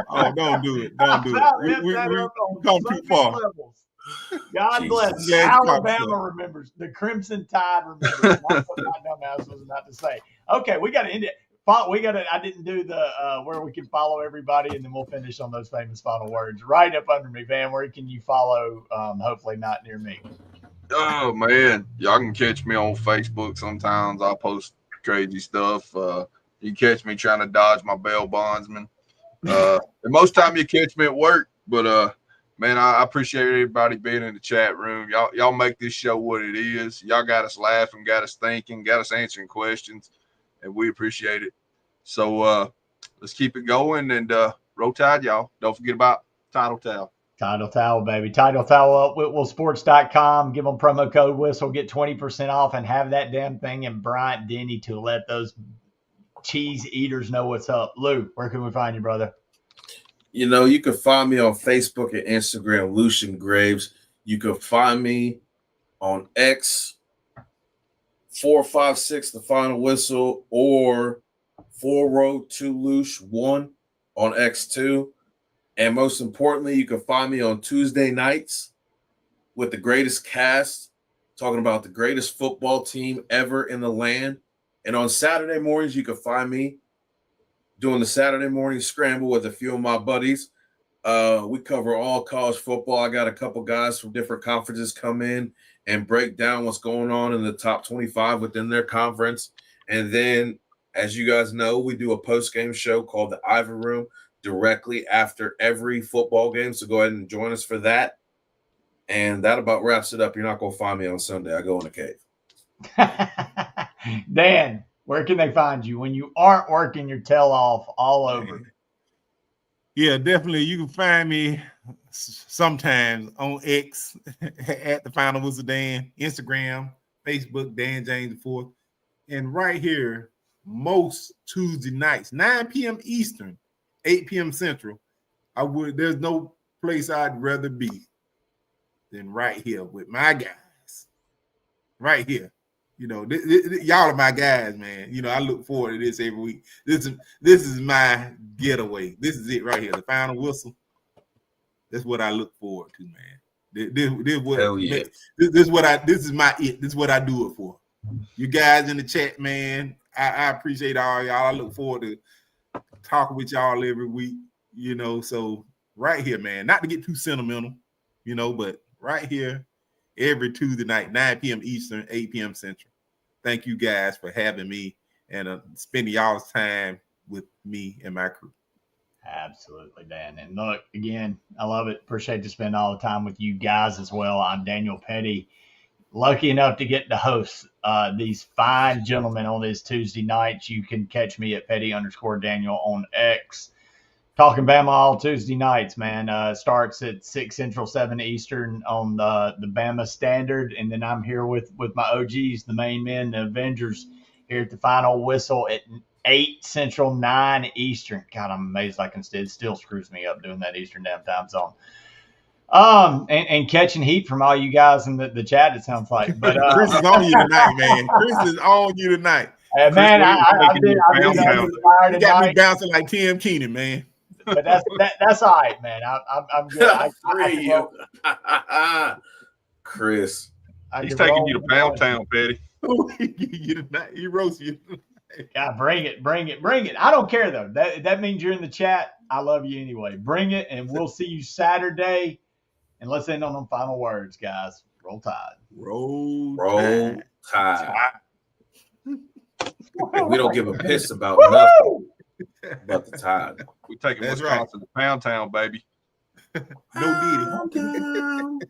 Oh, don't do it. Don't do it. We come too far. Levels. God bless. Yeah, Alabama remembers. The Crimson Tide remembers. That's what my dumbass was about to say. Okay, we got to end it. I didn't do the where we can follow everybody, and then we'll finish on those famous final words. Right up under me, Van. Where can you follow? Hopefully not near me. Oh man, y'all can catch me on Facebook sometimes. I'll post crazy stuff. You catch me trying to dodge my bail bondsman. And most time you catch me at work, but man, I appreciate everybody being in the chat room. Y'all make this show what it is. Y'all got us laughing, got us thinking, got us answering questions, and we appreciate it. So let's keep it going and roll tide, y'all. Don't forget about Title Towel. Title Towel, baby. Title Towel up WhitwillSports.com. Give them promo code Whistle. Get 20% off and have that damn thing in Bryant Denny to let those cheese eaters know what's up. Lou, where can we find you, brother? You know, you can find me on Facebook and Instagram, Lucian Graves. You can find me on X, 456 The Final Whistle, or 402Lush1 on X2. And most importantly, you can find me on Tuesday nights with the greatest cast, talking about the greatest football team ever in the land. And on Saturday mornings, you can find me doing the Saturday morning scramble with a few of my buddies. We cover all college football. I got a couple guys from different conferences come in and break down what's going on in the top 25 within their conference. And then, as you guys know, we do a post-game show called the Ivor Room directly after every football game. So go ahead and join us for that. And that about wraps it up. You're not going to find me on Sunday. I go in the cave. Dan, where can they find you when you aren't working your tail off all over? Yeah, definitely. You can find me sometimes on X at the Final Whistle Dan, Instagram, Facebook, Dan James IV, and right here most Tuesday nights, 9 p.m. Eastern, 8 p.m. Central. There's no place I'd rather be than right here with my guys. Right here. You know, y'all are my guys, man. You know, I look forward to this every week. This is my getaway. This is it right here. The Final Whistle. That's what I look forward to, man. This is my it. This is what I do it for. You guys in the chat, man. I appreciate all y'all. I look forward to talking with y'all every week. You know, so right here, man. Not to get too sentimental, you know, but right here, every Tuesday night, 9 p.m. Eastern, 8 p.m. Central. Thank you guys for having me and spending y'all's time with me and my crew. Absolutely, Dan. And look, again, I love it. Appreciate to spend all the time with you guys as well. I'm Daniel Petty. Lucky enough to get to host these fine gentlemen on these Tuesday nights. You can catch me at Petty_Daniel on X. Talking Bama all Tuesday nights, man. Starts at 6 Central, 7 Eastern on the Bama Standard. And then I'm here with my OGs, the main men, the Avengers, here at the Final Whistle at 8 Central, 9 Eastern. God, I'm amazed it still screws me up doing that Eastern damn time zone. And catching heat from all you guys in the chat, it sounds like. But Chris is on you tonight, man. Chris is on you tonight. Man, I've been You inspired got me tonight. bouncing like Tim Keenan, man. But that's all right, man. I'm good. Chris. He's taking you to Pound Town, Petty. He roast you. God, bring it. I don't care though. That means you're in the chat. I love you anyway. Bring it, and we'll see you Saturday. And let's end on them final words, guys. Roll Tide. Roll Tide. We don't give a piss about nothing but the Tide. We taking Wisconsin to Pound Town, baby. No Diddy.